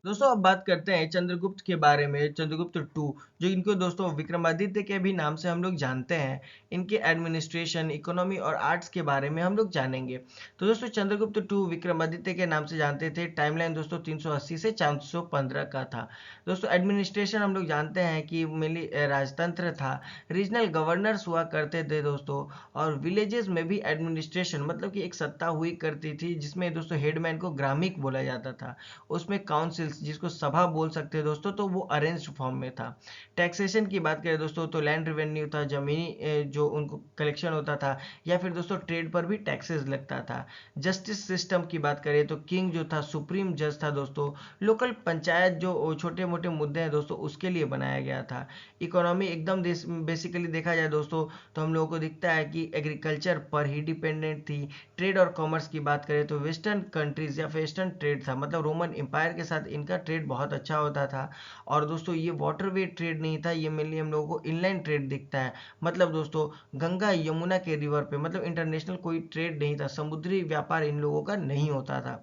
दोस्तों अब बात करते हैं चंद्रगुप्त के बारे में, चंद्रगुप्त टू जो इनको दोस्तों विक्रमादित्य के भी नाम से हम लोग जानते हैं। इनके एडमिनिस्ट्रेशन, इकोनॉमी और आर्ट्स के बारे में हम लोग जानेंगे। तो दोस्तों चंद्रगुप्त टू विक्रमादित्य के नाम से जानते थे। टाइमलाइन दोस्तों 380 से 415 का था। दोस्तों एडमिनिस्ट्रेशन हम लोग जानते हैं कि मेनली राजतंत्र था, रीजनल गवर्नर्स हुआ करते थे दोस्तों, और विलेजेस में भी एडमिनिस्ट्रेशन मतलब कि एक सत्ता हुई करती थी जिसमें दोस्तों हेडमैन को ग्रामिक बोला जाता था। उसमें काउंसिल जिसको सभा बोल सकते हैं दोस्तों, तो वो अरेंज्ड फॉर्म में था। टैक्सेशन की बात करें दोस्तों तो लैंड रेवेन्यू था, जमीनी जो उनको कलेक्शन होता था, या फिर दोस्तों ट्रेड पर भी टैक्सेस लगता था। जस्टिस सिस्टम की बात करें तो किंग जो था सुप्रीम जज था दोस्तों। लोकल पंचायत जो छोटे मोटे मुद्दे हैं दोस्तों उसके लिए बनाया गया था। इकोनॉमी एकदम बेसिकली देखा जाए दोस्तों तो हम लोगों को दिखता है कि एग्रीकल्चर पर ही डिपेंडेंट थी। ट्रेड और कॉमर्स की बात करें तो वेस्टर्न कंट्रीज या वेस्टर्न ट्रेड था, मतलब रोमन एम्पायर के साथ इनका ट्रेड बहुत अच्छा होता था। और दोस्तों ये वाटरवे ट्रेड नहीं था, ये मेनली हम लोगों को इनलाइन ट्रेड दिखता है। मतलब दोस्तों गंगा यमुना के रिवर पे, मतलब इंटरनेशनल कोई ट्रेड नहीं था, समुद्री व्यापार इन लोगों का नहीं होता था।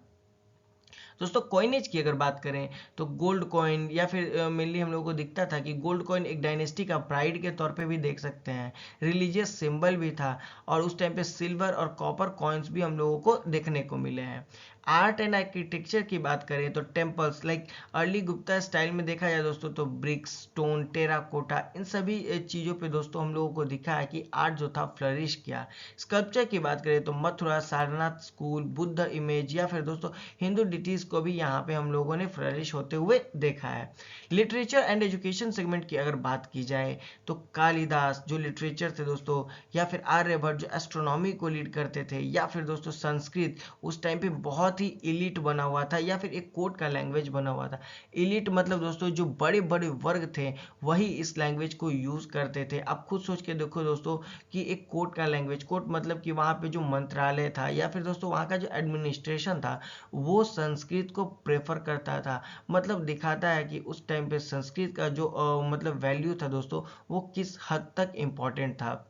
दोस्तों कॉइनेज की अगर बात करें तो गोल्ड कॉइन या फिर मेनली हम लोगों को दिखता था कि गोल्ड कॉइन एक डायनेस्टी का प्राइड के तौर पे भी देख सकते हैं, रिलीजियस सिंबल भी था। और उस टाइम पे सिल्वर और कॉपर कॉइन्स भी हम लोगों को देखने को मिले हैं। आर्ट एंड आर्किटेक्चर की बात करें तो temples like early Gupta style में देखा जाए दोस्तों तो ब्रिक्स, स्टोन, टेराकोटा, इन सभी चीज़ों पे दोस्तों हम लोगों को दिखा है कि आर्ट जो था फ्लरिश किया। स्कल्पचर की बात करें तो मथुरा, सारनाथ स्कूल, बुद्ध इमेज या फिर दोस्तों हिंदू डिटीज को भी यहाँ पे हम लोगों ने फ्लरिश होते हुए देखा है। लिटरेचर एंड एजुकेशन सेगमेंट की अगर बात की जाए तो कालिदास जो लिटरेचर थे दोस्तों, या फिर आर्यभट्ट जो एस्ट्रोनॉमी को लीड करते थे, या फिर दोस्तों संस्कृत उस टाइम पे बहुत बहुत ही इलीट बना हुआ था या फिर एक कोड का लैंग्वेज बना हुआ था। इलीट मतलब दोस्तों जो बड़े बड़े वर्ग थे वही इस लैंग्वेज को यूज़ करते थे। आप खुद सोच के देखो दोस्तों कि एक कोड का लैंग्वेज, कोड मतलब कि वहाँ पे जो मंत्रालय था या फिर दोस्तों वहाँ का जो एडमिनिस्ट्रेशन था वो संस्कृत को प्रेफर करता था। मतलब दिखाता है कि उस टाइम पे संस्कृत का जो मतलब वैल्यू था दोस्तों वो किस हद तक इम्पोर्टेंट था।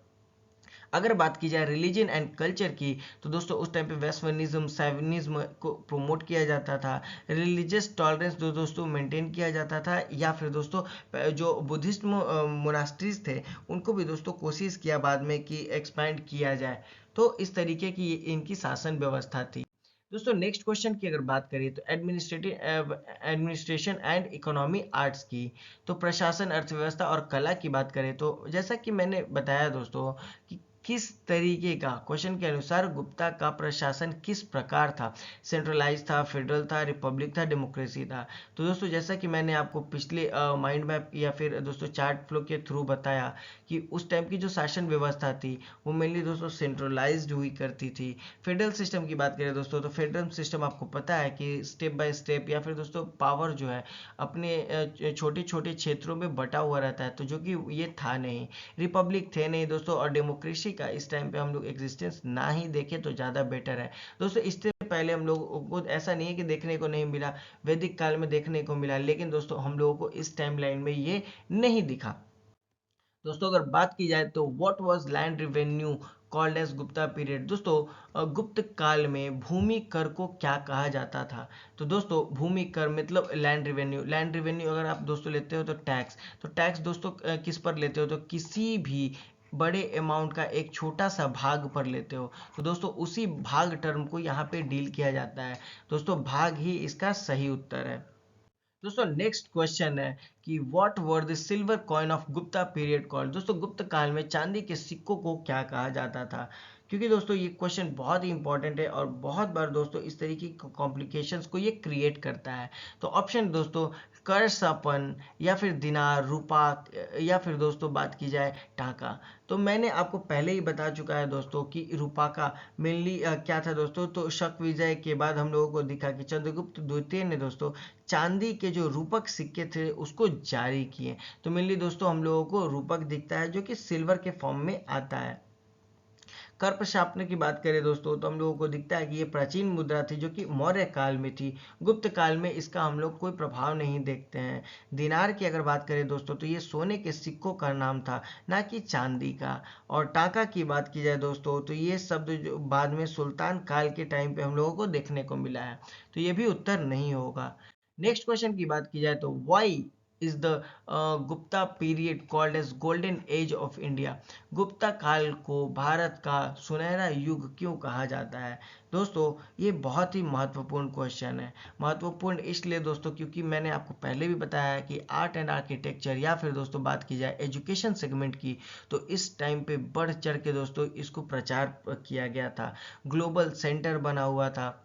अगर बात की जाए रिलीजन एंड कल्चर की तो दोस्तों उस टाइम पे वेस्टर्निज्म सैवनिज्म को प्रमोट किया जाता था। रिलीजियस टॉलरेंस दोस्तों मेंटेन किया जाता था या फिर दोस्तों जो बुद्धिस्ट मोनास्ट्रीज थे उनको भी दोस्तों कोशिश किया बाद में कि एक्सपैंड किया जाए। तो इस तरीके की इनकी शासन व्यवस्था थी। दोस्तों नेक्स्ट क्वेश्चन की अगर बात करें तो एडमिनिस्ट्रेशन एंड इकोनॉमी आर्ट्स की, तो प्रशासन अर्थव्यवस्था और कला की बात करें तो जैसा कि मैंने बताया दोस्तों कि किस तरीके का, क्वेश्चन के अनुसार गुप्ता का प्रशासन किस प्रकार था, सेंट्रलाइज था, फेडरल था, रिपब्लिक था, डेमोक्रेसी था। तो दोस्तों जैसा कि मैंने आपको पिछले माइंड मैप या फिर दोस्तों चार्ट फ्लो के थ्रू बताया कि उस टाइम की जो शासन व्यवस्था थी वो मेनली दोस्तों सेंट्रलाइज्ड हुई करती थी। फेडरल सिस्टम की बात करें दोस्तों तो फेडरल सिस्टम आपको पता है कि स्टेप बाय स्टेप या फिर दोस्तों पावर जो है अपने छोटे छोटे क्षेत्रों में बटा हुआ रहता है, तो जो कि ये था नहीं। रिपब्लिक थे नहीं दोस्तों, और डेमोक्रेसी का इस टाइम पे हम लोग एग्जिस्टेंस ना ही देखें तो ज़्यादा बेटर है दोस्तों। इससे पहले हम लोगों को ऐसा नहीं है कि देखने को नहीं मिला, वैदिक काल में देखने को मिला, लेकिन दोस्तों हम लोगों को इस टाइम लाइन में ये नहीं दिखा। दोस्तों अगर बात की जाए तो what was land revenue called as Gupta period. दोस्तों गुप्त काल में भूमि कर को क्या कहा जाता था। तो दोस्तों भूमि कर मतलब लैंड रिवेन्यू, लैंड रिवेन्यू अगर आप दोस्तों लेते हो तो टैक्स, तो टैक्स दोस्तों किस पर लेते हो, तो किसी भी बड़े अमाउंट का एक छोटा सा भाग पर लेते हो। तो दोस्तों उसी भाग टर्म को यहाँ पे डील किया जाता है। दोस्तों भाग ही इसका सही उत्तर है। दोस्तों नेक्स्ट क्वेश्चन है कि what were the silver coin of Gupta period called. दोस्तों गुप्त काल में चांदी के सिक्कों को क्या कहा जाता था। क्योंकि दोस्तों ये क्वेश्चन बहुत ही इंपॉर्टेंट है और बहुत बार दोस्तों इस तरीके की कॉम्प्लिकेशंस को ये क्रिएट करता है। तो ऑप्शन दोस्तों करसपन या फिर दिनार रुपा या फिर दोस्तों बात की जाए टाका। तो मैंने आपको पहले ही बता चुका है दोस्तों कि रूपा का मेनली क्या था दोस्तों, तो शक विजय के बाद हम लोगों को दिखा कि चंद्रगुप्त द्वितीय ने दोस्तों चांदी के जो रूपक सिक्के थे उसको जारी किए। तो मेनली दोस्तों हम लोगों को रूपक दिखता है जो कि सिल्वर के फॉर्म में आता है। कर्प शार्पनर की बात करें दोस्तों तो हम लोगों को दिखता है कि ये प्राचीन मुद्रा थी जो कि मौर्य काल में थी। गुप्त काल में इसका हम लोग कोई प्रभाव नहीं देखते हैं। दिनार की अगर बात करें दोस्तों तो ये सोने के सिक्कों का नाम था, ना कि चांदी का। और टाका की बात की जाए दोस्तों तो ये शब्द जो बाद में सुल्तान काल के टाइम पे हम लोगों को देखने को मिला है, तो ये भी उत्तर नहीं होगा। नेक्स्ट क्वेश्चन की बात की जाए तो why is the Gupta period called as golden age of India. Gupta काल को भारत का सुनहरा युग क्यों कहा जाता है। दोस्तों ये बहुत ही महत्वपूर्ण क्वेश्चन है। महत्वपूर्ण इसलिए दोस्तों क्योंकि मैंने आपको पहले भी बताया है कि आर्ट एंड आर्किटेक्चर या फिर दोस्तों बात की जाए एजुकेशन सेगमेंट की तो इस टाइम पे बढ़ चढ़ के दोस्तों इसको प्रचार किया गया था, ग्लोबल सेंटर बना हुआ था।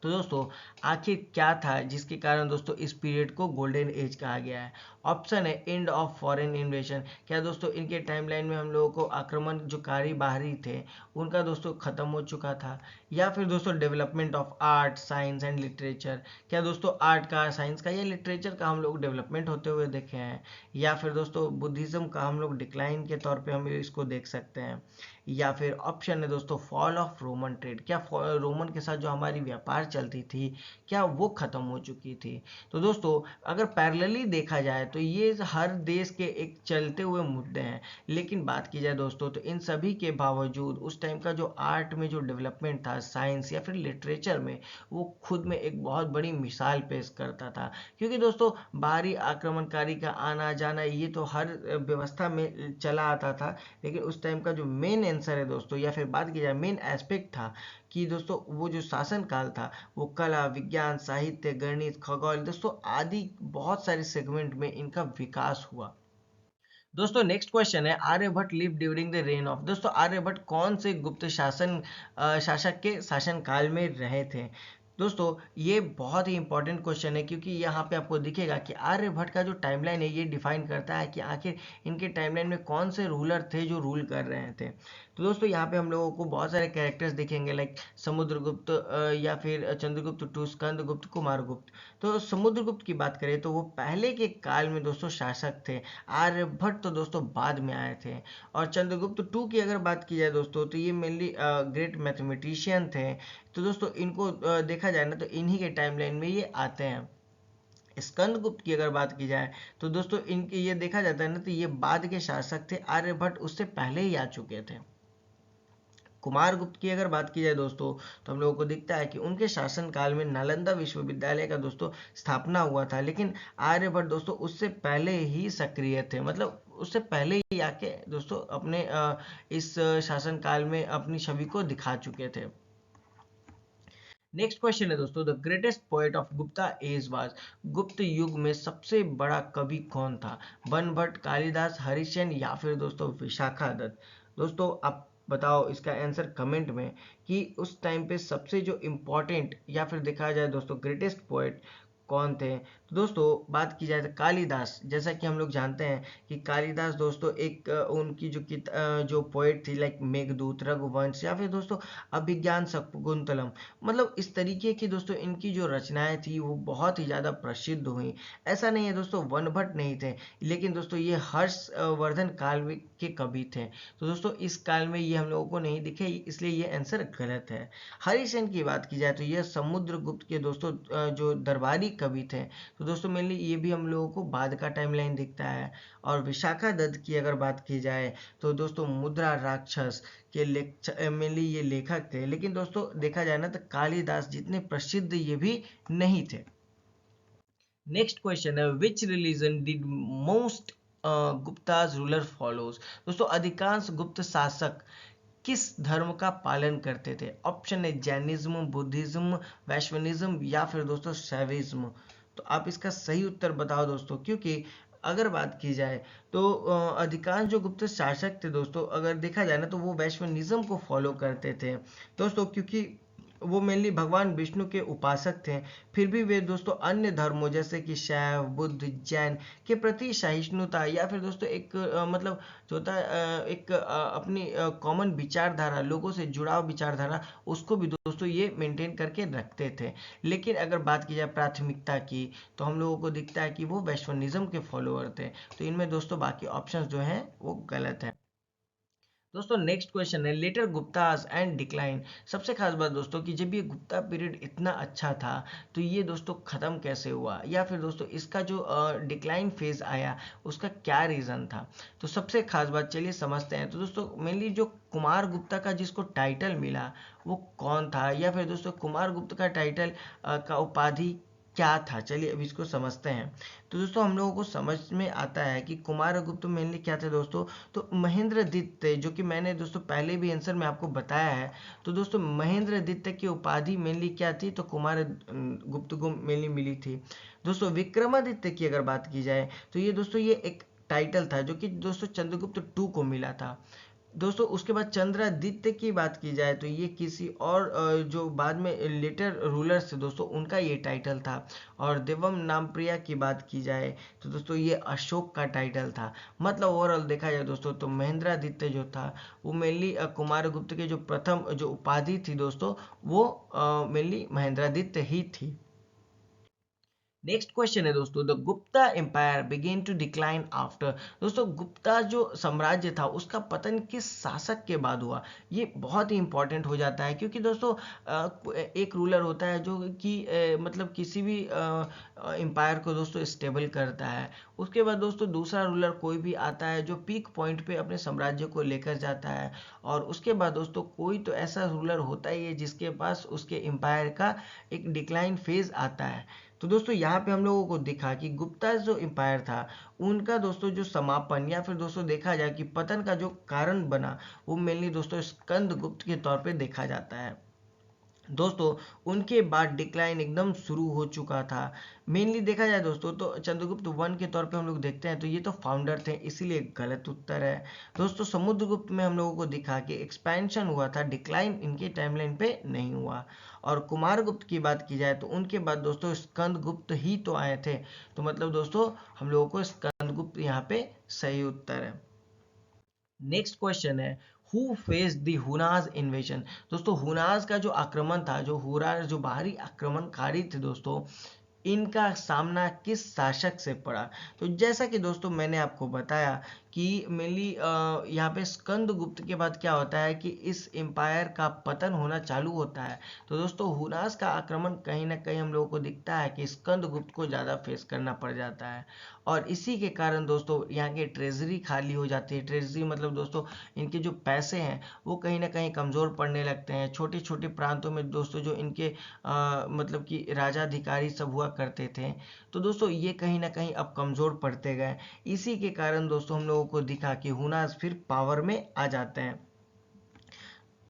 तो दोस्तों आखिर क्या था जिसके कारण दोस्तों इस पीरियड को गोल्डन एज कहा गया है। ऑप्शन है एंड ऑफ फॉरेन इन्वेशन। क्या दोस्तों इनके टाइमलाइन में हम लोगों को आक्रमण जो कारी बाहरी थे उनका दोस्तों खत्म हो चुका था, या फिर दोस्तों development of art science and literature. क्या दोस्तों आर्ट का, साइंस का या लिटरेचर का हम लोग डेवलपमेंट होते हुए देखे हैं, या फिर दोस्तों बुद्धिज्म का हम लोग डिक्लाइन के तौर पे हम इसको देख सकते हैं, या फिर ऑप्शन है दोस्तों फॉल ऑफ रोमन ट्रेड। क्या रोमन के साथ जो हमारी व्यापार चलती थी क्या वो खत्म हो चुकी थी। तो दोस्तों अगर पैरेलली देखा जाए तो ये हर देश के एक चलते हुए मुद्दे हैं, लेकिन बात की जाए दोस्तों तो इन सभी के बावजूद उस टाइम का जो आर्ट में जो डेवलपमेंट था, साइंस या फिर लिटरेचर में, वो खुद में एक बहुत बड़ी मिसाल पेश करता था। क्योंकि दोस्तों बाहरी आक्रमणकारी का आना जाना ये तो हर व्यवस्था में चला आता था, लेकिन उस टाइम का जो मेन आंसर है दोस्तों या फिर बात की जाए मेन एस्पेक्ट था कि दोस्तों वो जो शासन काल था वो कला, विज्ञान, साहित्य, गणित, खगोल दोस्तों आदि बहुत सारे सेगमेंट में इनका विकास हुआ। दोस्तों नेक्स्ट क्वेश्चन है Aryabhatta live during the reign of. दोस्तों आर्यभट्ट कौन से गुप्त शासक के शासन काल में रहे थे। दोस्तों ये बहुत ही इंपॉर्टेंट क्वेश्चन है क्योंकि यहाँ पे आपको दिखेगा कि आर्यभट्ट का जो टाइमलाइन है ये डिफाइन करता है कि आखिर इनके टाइमलाइन में कौन से रूलर थे जो रूल कर रहे थे। तो दोस्तों यहाँ पे हम लोगों को बहुत सारे कैरेक्टर्स दिखेंगे, लाइक समुद्रगुप्त या फिर चंद्रगुप्त टू, स्कंदगुप्त, कुमारगुप्त। तो समुद्रगुप्त की बात करें तो वो पहले के काल में दोस्तों शासक थे। आर्यभट्ट तो दोस्तों बाद में आए थे। और चंद्रगुप्त टू की अगर बात की जाए दोस्तों, तो ये मेनली ग्रेट मैथमेटिशियन थे। तो दोस्तों इनको देखा जाए ना तो इन्हीं के टाइमलाइन में ये आते हैं। स्कंदगुप्त की अगर बात की जाए तो दोस्तों इनके ये देखा जाता है ना तो ये बाद के शासक थे। आर्यभट्ट उससे पहले ही आ चुके थे। कुमारगुप्त की अगर बात की जाए दोस्तों, तो हम लोगों को दिखता है कि उनके शासन काल में नालंदा विश्वविद्यालय का दोस्तों स्थापना हुआ था। लेकिन आर्यभट्ट दोस्तों उससे पहले ही सक्रिय थे, मतलब उससे पहले ही आके दोस्तों अपने इस शासन काल में अपनी छवि को दिखा चुके थे। नेक्स्ट क्वेश्चन है दोस्तों, the greatest poet of Gupta age was. Gupta युग में सबसे बड़ा कवि कौन था? बनभट्ट, कालिदास, हरिश्चंद्र या फिर दोस्तों विशाखादत्त। दोस्तों आप बताओ इसका आंसर कमेंट में कि उस टाइम पे सबसे जो इम्पोर्टेंट या फिर देखा जाए दोस्तों ग्रेटेस्ट पोएट कौन थे। तो दोस्तों बात की जाए तो कालिदास। जैसा कि हम लोग जानते हैं कि कालिदास दोस्तों एक उनकी जो पोएट थी, लाइक मेघदूत, रघुवंश या फिर दोस्तों अभिज्ञान शकुंतलम, मतलब इस तरीके की दोस्तों इनकी जो रचनाएं थी वो बहुत ही ज़्यादा प्रसिद्ध हुई। ऐसा नहीं है दोस्तों वनभट्ट नहीं थे, लेकिन दोस्तों ये हर्षवर्धन काल के कवि थे। तो दोस्तों इस काल में ये हम लोगों को नहीं दिखे, इसलिए ये आंसर गलत है। हरिसेन की बात की जाए तो ये समुद्रगुप्त के दोस्तों जो दरबारी कवि थे। तो दोस्तों मेनली ये भी हम लोगों को बाद का टाइमलाइन दिखता है। और विशाखा दत्त की अगर बात की जाए तो दोस्तों मुद्रा राक्षस के मेनली ये लेखक थे। लेकिन दोस्तों देखा जाए ना तो कालिदास जितने प्रसिद्ध ये भी नहीं थे। नेक्स्ट क्वेश्चन है, विच religion did most Gupta's ruler follows. दोस्तों अधिकांश गुप्त शासक किस धर्म का पालन करते थे? ऑप्शन है जैनिज्म, बुद्धिज्म, वैष्णविज्म या फिर दोस्तों शैविज्म। तो आप इसका सही उत्तर बताओ दोस्तों, क्योंकि अगर बात की जाए तो अधिकांश जो गुप्त शासक थे दोस्तों, अगर देखा जाए ना तो वो वैष्णविज्म को फॉलो करते थे दोस्तों, क्योंकि वो मेनली भगवान विष्णु के उपासक थे। फिर भी वे दोस्तों अन्य धर्मों जैसे कि शैव, बुद्ध, जैन के प्रति सहिष्णुता या फिर दोस्तों एक मतलब जो होता है एक अपनी कॉमन विचारधारा, लोगों से जुड़ाव विचारधारा, उसको भी दोस्तों ये मेंटेन करके रखते थे। लेकिन अगर बात की जाए प्राथमिकता की, तो हम लोगों को दिखता है कि वो वैष्णविज्म के फॉलोअर थे। तो इनमें दोस्तों बाकी ऑप्शंस जो हैं वो गलत है। दोस्तों नेक्स्ट क्वेश्चन है, लेटर गुप्तास एंड डिक्लाइन। सबसे खास बात दोस्तों कि जब ये गुप्ता पीरियड इतना अच्छा था तो ये दोस्तों खत्म कैसे हुआ, या फिर दोस्तों इसका जो डिक्लाइन फेज आया उसका क्या रीजन था। तो सबसे खास बात चलिए समझते हैं। तो दोस्तों मेनली जो कुमार गुप्ता का जिसको टाइटल मिला वो कौन था, या फिर दोस्तों कुमार गुप्त का टाइटल का उपाधि क्या था, चलिए अब इसको समझते हैं। तो दोस्तों हम लोगों को समझ में आता है कि कुमारगुप्त मेनली क्या थे दोस्तों, तो महेंद्रदित्य, जो कि मैंने दोस्तों पहले भी आंसर में आपको बताया है। तो दोस्तों महेंद्रदित्य की उपाधि मेनली क्या थी, तो कुमार गुप्त को मेनली मिली थी। दोस्तों विक्रमादित्य की अगर बात की जाए तो ये दोस्तों ये एक टाइटल था जो कि दोस्तों चंद्रगुप्त टू को मिला था। दोस्तों उसके बाद चंद्रादित्य की बात की जाए तो ये किसी और जो बाद में लेटर रूलर्स थे दोस्तों उनका ये टाइटल था। और देवम नामप्रिया की बात की जाए तो दोस्तों ये अशोक का टाइटल था। मतलब ओवरऑल देखा जाए दोस्तों तो महेंद्रादित्य जो था वो मेनली कुमारगुप्त के जो प्रथम जो उपाधि थी दोस्तों वो मेनली महेंद्रादित्य ही थी। नेक्स्ट क्वेश्चन है दोस्तों, the Gupta empire began to decline after. दोस्तों गुप्ता जो साम्राज्य था उसका पतन किस शासक के बाद हुआ? ये बहुत ही इंपॉर्टेंट हो जाता है, क्योंकि दोस्तों एक रूलर होता है जो कि मतलब किसी भी एम्पायर को दोस्तों स्टेबल करता है। उसके बाद दोस्तों दूसरा रूलर कोई भी आता है जो पीक पॉइंट पे अपने साम्राज्य को लेकर जाता है। और उसके बाद दोस्तों कोई तो ऐसा रूलर होता ही है जिसके पास उसके एम्पायर का एक डिक्लाइन फेज आता है। तो दोस्तों यहाँ पे हम लोगों को दिखा कि गुप्ता जो एम्पायर था उनका दोस्तों जो समापन या फिर दोस्तों देखा जाए कि पतन का जो कारण बना वो मेनली दोस्तों स्कंद गुप्त के तौर पे देखा जाता है। दोस्तों उनके बाद डिक्लाइन एकदम शुरू हो चुका था। मेनली देखा जाए दोस्तों तो चंद्रगुप्त वन के तौर पे हम लोग देखते हैं तो ये तो फाउंडर थे, इसीलिए गलत उत्तर है। दोस्तों समुद्रगुप्त में हम लोगों को दिखा कि एक्सपेंशन हुआ था, डिक्लाइन इनके टाइमलाइन पे नहीं हुआ। और कुमारगुप्त की बात की जाए तो उनके बाद दोस्तों स्कंदगुप्त ही तो आए थे। तो मतलब दोस्तों हम लोगों को स्कंदगुप्त यहाँ पे सही उत्तर है। नेक्स्ट क्वेश्चन है, who faced the Hunas invasion. दोस्तों हुनाज का जो आक्रमण था, जो हुरा जो बाहरी आक्रमणकारी थे दोस्तों, इनका सामना किस शासक से पड़ा। तो जैसा कि दोस्तों मैंने आपको बताया कि मेनली यहाँ पे स्कंदगुप्त के बाद क्या होता है कि इस एम्पायर का पतन होना चालू होता है। तो दोस्तों हुनास का आक्रमण कहीं ना कहीं हम लोगों को दिखता है कि स्कंदगुप्त को ज़्यादा फेस करना पड़ जाता है, और इसी के कारण दोस्तों यहाँ के ट्रेजरी खाली हो जाती है। ट्रेजरी मतलब दोस्तों इनके जो पैसे हैं वो कहीं ना कहीं कमज़ोर पड़ने लगते हैं। छोटे छोटे प्रांतों में दोस्तों जो इनके मतलब कि राजाधिकारी सब हुआ करते थे, तो दोस्तों ये कहीं ना कहीं अब कमज़ोर पड़ते गए। इसी के कारण दोस्तों हम लोगों को दिखा कि हुनास फिर पावर में आ जाते हैं।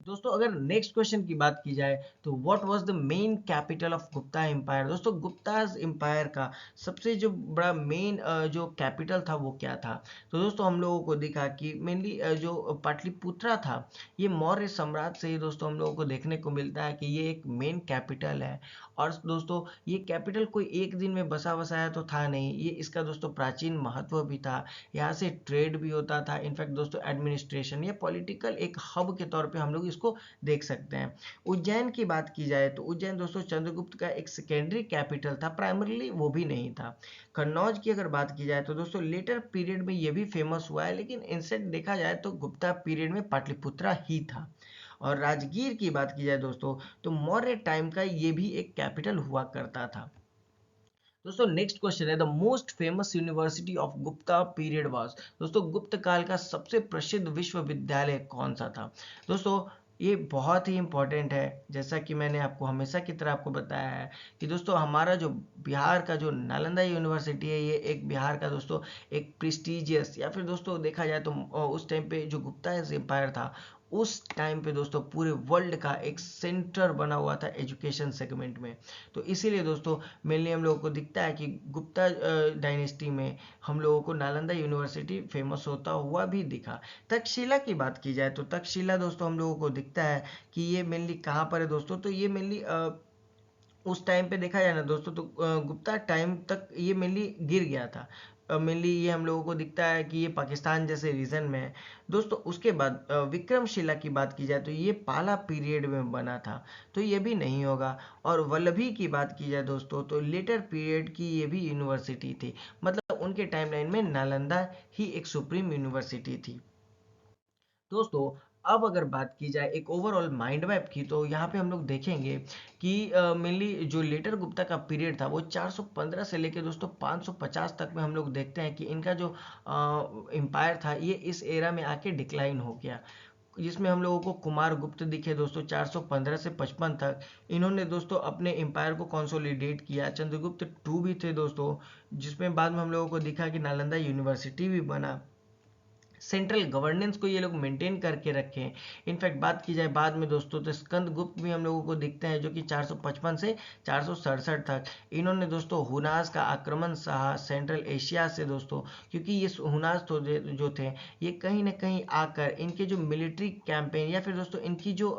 दोस्तों अगर नेक्स्ट क्वेश्चन की बात की जाए तो what was the main capital of Gupta empire. दोस्तों गुप्ताज एम्पायर का सबसे जो बड़ा मेन जो कैपिटल था वो क्या था। तो दोस्तों हम लोगों को दिखा कि मेनली जो पाटलिपुत्रा था, ये मौर्य सम्राट से ही दोस्तों हम लोगों को देखने को मिलता है कि ये एक मेन कैपिटल है। और दोस्तों ये कैपिटल कोई एक दिन में बसा बसाया तो था नहीं, ये इसका दोस्तों प्राचीन महत्व भी था। यहाँ से ट्रेड भी होता था, इनफैक्ट दोस्तों एडमिनिस्ट्रेशन या पॉलिटिकल एक हब के तौर पे हम लोग इसको देख सकते हैं। उज्जैन की बात की जाए तो उज्जैन दोस्तों चंद्रगुप्त का एक सेकेंडरी कैपिटल था, प्राइमरीली वो भी नहीं था। कन्नौज की अगर बात की जाए तो दोस्तों लेटर पीरियड में ये भी फेमस हुआ है, लेकिन इनसे देखा जाए तो गुप्ता पीरियड में पाटलिपुत्रा ही था। और राजगीर की बात की जाए दोस्तों तो मौर्य टाइम का ये भी एक कैपिटल हुआ करता था। दोस्तों नेक्स्ट क्वेश्चन है the most famous university of Gupta period was. दोस्तों गुप्त काल का सबसे प्रसिद्ध विश्वविद्यालय कौन सा था। दोस्तों ये बहुत ही इंपॉर्टेंट है, जैसा कि मैंने आपको हमेशा की तरह आपको बताया है कि दोस्तों हमारा जो बिहार का जो नालंदा यूनिवर्सिटी है, ये एक बिहार का दोस्तों एक प्रेस्टिजियस, या फिर दोस्तों देखा जाए तो उस टाइम पे जो गुप्ता एम्पायर था उस टाइम पे दोस्तों पूरे वर्ल्ड का एक सेंटर बना हुआ था एजुकेशन सेगमेंट में। तो इसीलिए दोस्तों मेनली हम लोगों को दिखता है कि गुप्ता डायनेस्टी में हम लोगों को नालंदा यूनिवर्सिटी फेमस होता हुआ भी दिखा। तक्षशिला की बात की जाए तो तक्षशिला दोस्तों हम लोगों को दिखता है कि ये मेनली कहाँ पर है दोस्तों, तो ये मेनली उस टाइम पे देखा जाए ना दोस्तों तो गुप्ता टाइम तक ये मेनली गिर गया था। मेनली ये हम लोगों को दिखता है कि ये पाकिस्तान जैसे रीजन में है। दोस्तों उसके बाद विक्रमशिला की बात की जाए तो ये पाला पीरियड में बना था, तो ये भी नहीं होगा। और वल्लभी की बात की जाए दोस्तों तो लेटर पीरियड की ये भी यूनिवर्सिटी थी, मतलब उनके टाइमलाइन में नालंदा ही एक सुप्रीम यूनिवर्सिटी थी। दोस्तों अब अगर बात की जाए एक ओवरऑल माइंड मैप की, तो यहाँ पे हम लोग देखेंगे कि मेनली जो लेटर गुप्ता का पीरियड था वो 415 से लेके दोस्तों 550 तक में हम लोग देखते हैं कि इनका जो एम्पायर था ये इस एरा में आके डिक्लाइन हो गया, जिसमें हम लोगों को कुमार गुप्त दिखे दोस्तों 415 से 55 तक। इन्होंने दोस्तों अपने एम्पायर को कंसोलिडेट किया। चंद्रगुप्त टू भी थे दोस्तों, जिसमें बाद में हम लोगों को दिखा कि नालंदा यूनिवर्सिटी भी बना। सेंट्रल गवर्नेंस को ये लोग मेंटेन करके रखे हैं। इनफैक्ट बात की जाए बाद में दोस्तों तो स्कंद गुप्त भी हम लोगों को दिखते हैं जो कि 455 से 467 तक। इन्होंने दोस्तों हुनास का आक्रमण सहा सेंट्रल एशिया से दोस्तों, क्योंकि ये हुनास तो जो थे ये कहीं ना कहीं आकर इनके जो मिलिट्री कैंपेन या फिर दोस्तों इनकी जो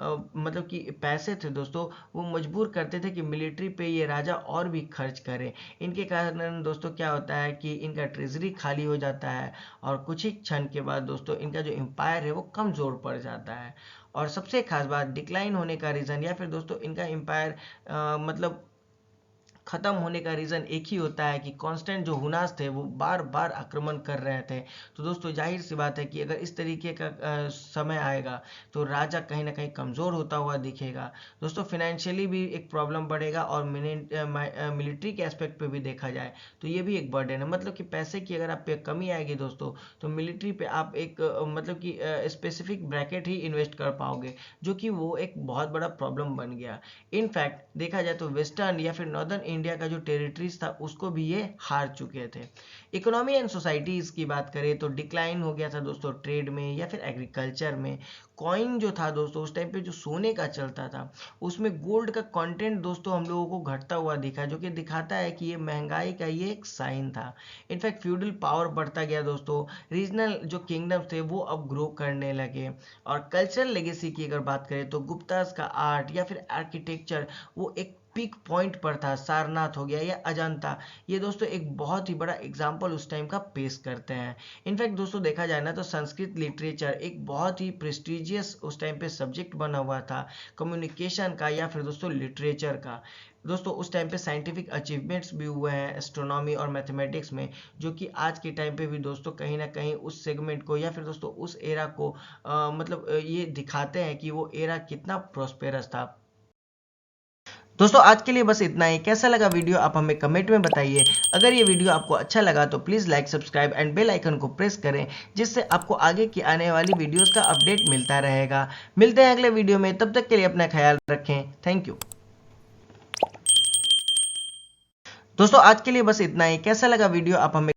मतलब कि पैसे थे दोस्तों वो मजबूर करते थे कि मिलिट्री पे ये राजा और भी खर्च करें। इनके कारण दोस्तों क्या होता है कि इनका ट्रेजरी खाली हो जाता है, और कुछ ही क्षण के बाद दोस्तों इनका जो एम्पायर है वो कमज़ोर पड़ जाता है। और सबसे खास बात डिक्लाइन होने का रीज़न या फिर दोस्तों इनका एम्पायर मतलब खत्म होने का रीज़न एक ही होता है कि कांस्टेंट जो हुनास थे वो बार बार आक्रमण कर रहे थे। तो दोस्तों जाहिर सी बात है कि अगर इस तरीके का समय आएगा तो राजा कहीं ना कहीं कमज़ोर होता हुआ दिखेगा। दोस्तों फिनेंशियली भी एक प्रॉब्लम बढ़ेगा, और मिलिट्री के एस्पेक्ट पे भी देखा जाए तो ये भी एक बर्डन है। मतलब कि पैसे की अगर आप पे कमी आएगी दोस्तों तो मिलिट्री पे आप एक मतलब कि स्पेसिफिक ब्रैकेट ही इन्वेस्ट कर पाओगे, जो कि वो एक बहुत बड़ा प्रॉब्लम बन गया। इनफैक्ट देखा जाए तो वेस्टर्न या फिर नॉर्दर्न इंडिया का जो टेरिटरीज था उसको भी ये हार चुके थे। इकोनॉमी एंड सोसाइटीज की बात करें तो डिक्लाइन हो गया था दोस्तों ट्रेड में या फिर एग्रीकल्चर में। कॉइन जो था दोस्तों उस टाइम पे जो सोने का चलता था उसमें गोल्ड का कंटेंट दोस्तों हम लोगों को घटता हुआ दिखा, जो कि दिखाता है कि ये महंगाई का ये एक साइन था। इनफैक्ट फ्यूडल पावर बढ़ता गया दोस्तों, रीजनल जो किंगडम्स थे वो अब ग्रो करने लगे। और कल्चरल लेगेसी की अगर बात करें तो गुप्तास का आर्ट या फिर आर्किटेक्चर वो एक पीक पॉइंट पर था। सारनाथ हो गया या अजंता, ये दोस्तों एक बहुत ही बड़ा एग्जाम्पल उस टाइम का पेश करते हैं। इनफैक्ट दोस्तों देखा जाए ना तो संस्कृत लिटरेचर एक बहुत ही प्रेस्टिजियस उस टाइम पे सब्जेक्ट बना हुआ था, कम्युनिकेशन का या फिर दोस्तों लिटरेचर का। दोस्तों उस टाइम पे साइंटिफिक अचीवमेंट्स भी हुए हैं एस्ट्रोनॉमी और मैथमेटिक्स में, जो कि आज के टाइम पे भी दोस्तों कहीं ना कहीं उस सेगमेंट को या फिर दोस्तों उस एरा को मतलब ये दिखाते हैं कि वो एरा कितना प्रोस्पेरस था। दोस्तों आज के लिए बस इतना ही। कैसा लगा वीडियो आप हमें कमेंट में बताइए। अगर ये वीडियो आपको अच्छा लगा तो please like, subscribe and bell icon को प्रेस करें, जिससे आपको आगे की आने वाली वीडियोस का अपडेट मिलता रहेगा। मिलते हैं अगले वीडियो में, तब तक के लिए अपना ख्याल रखें। Thank you. दोस्तों आज के लिए बस इतना ही। कैसा लगा वीडियो आप हमें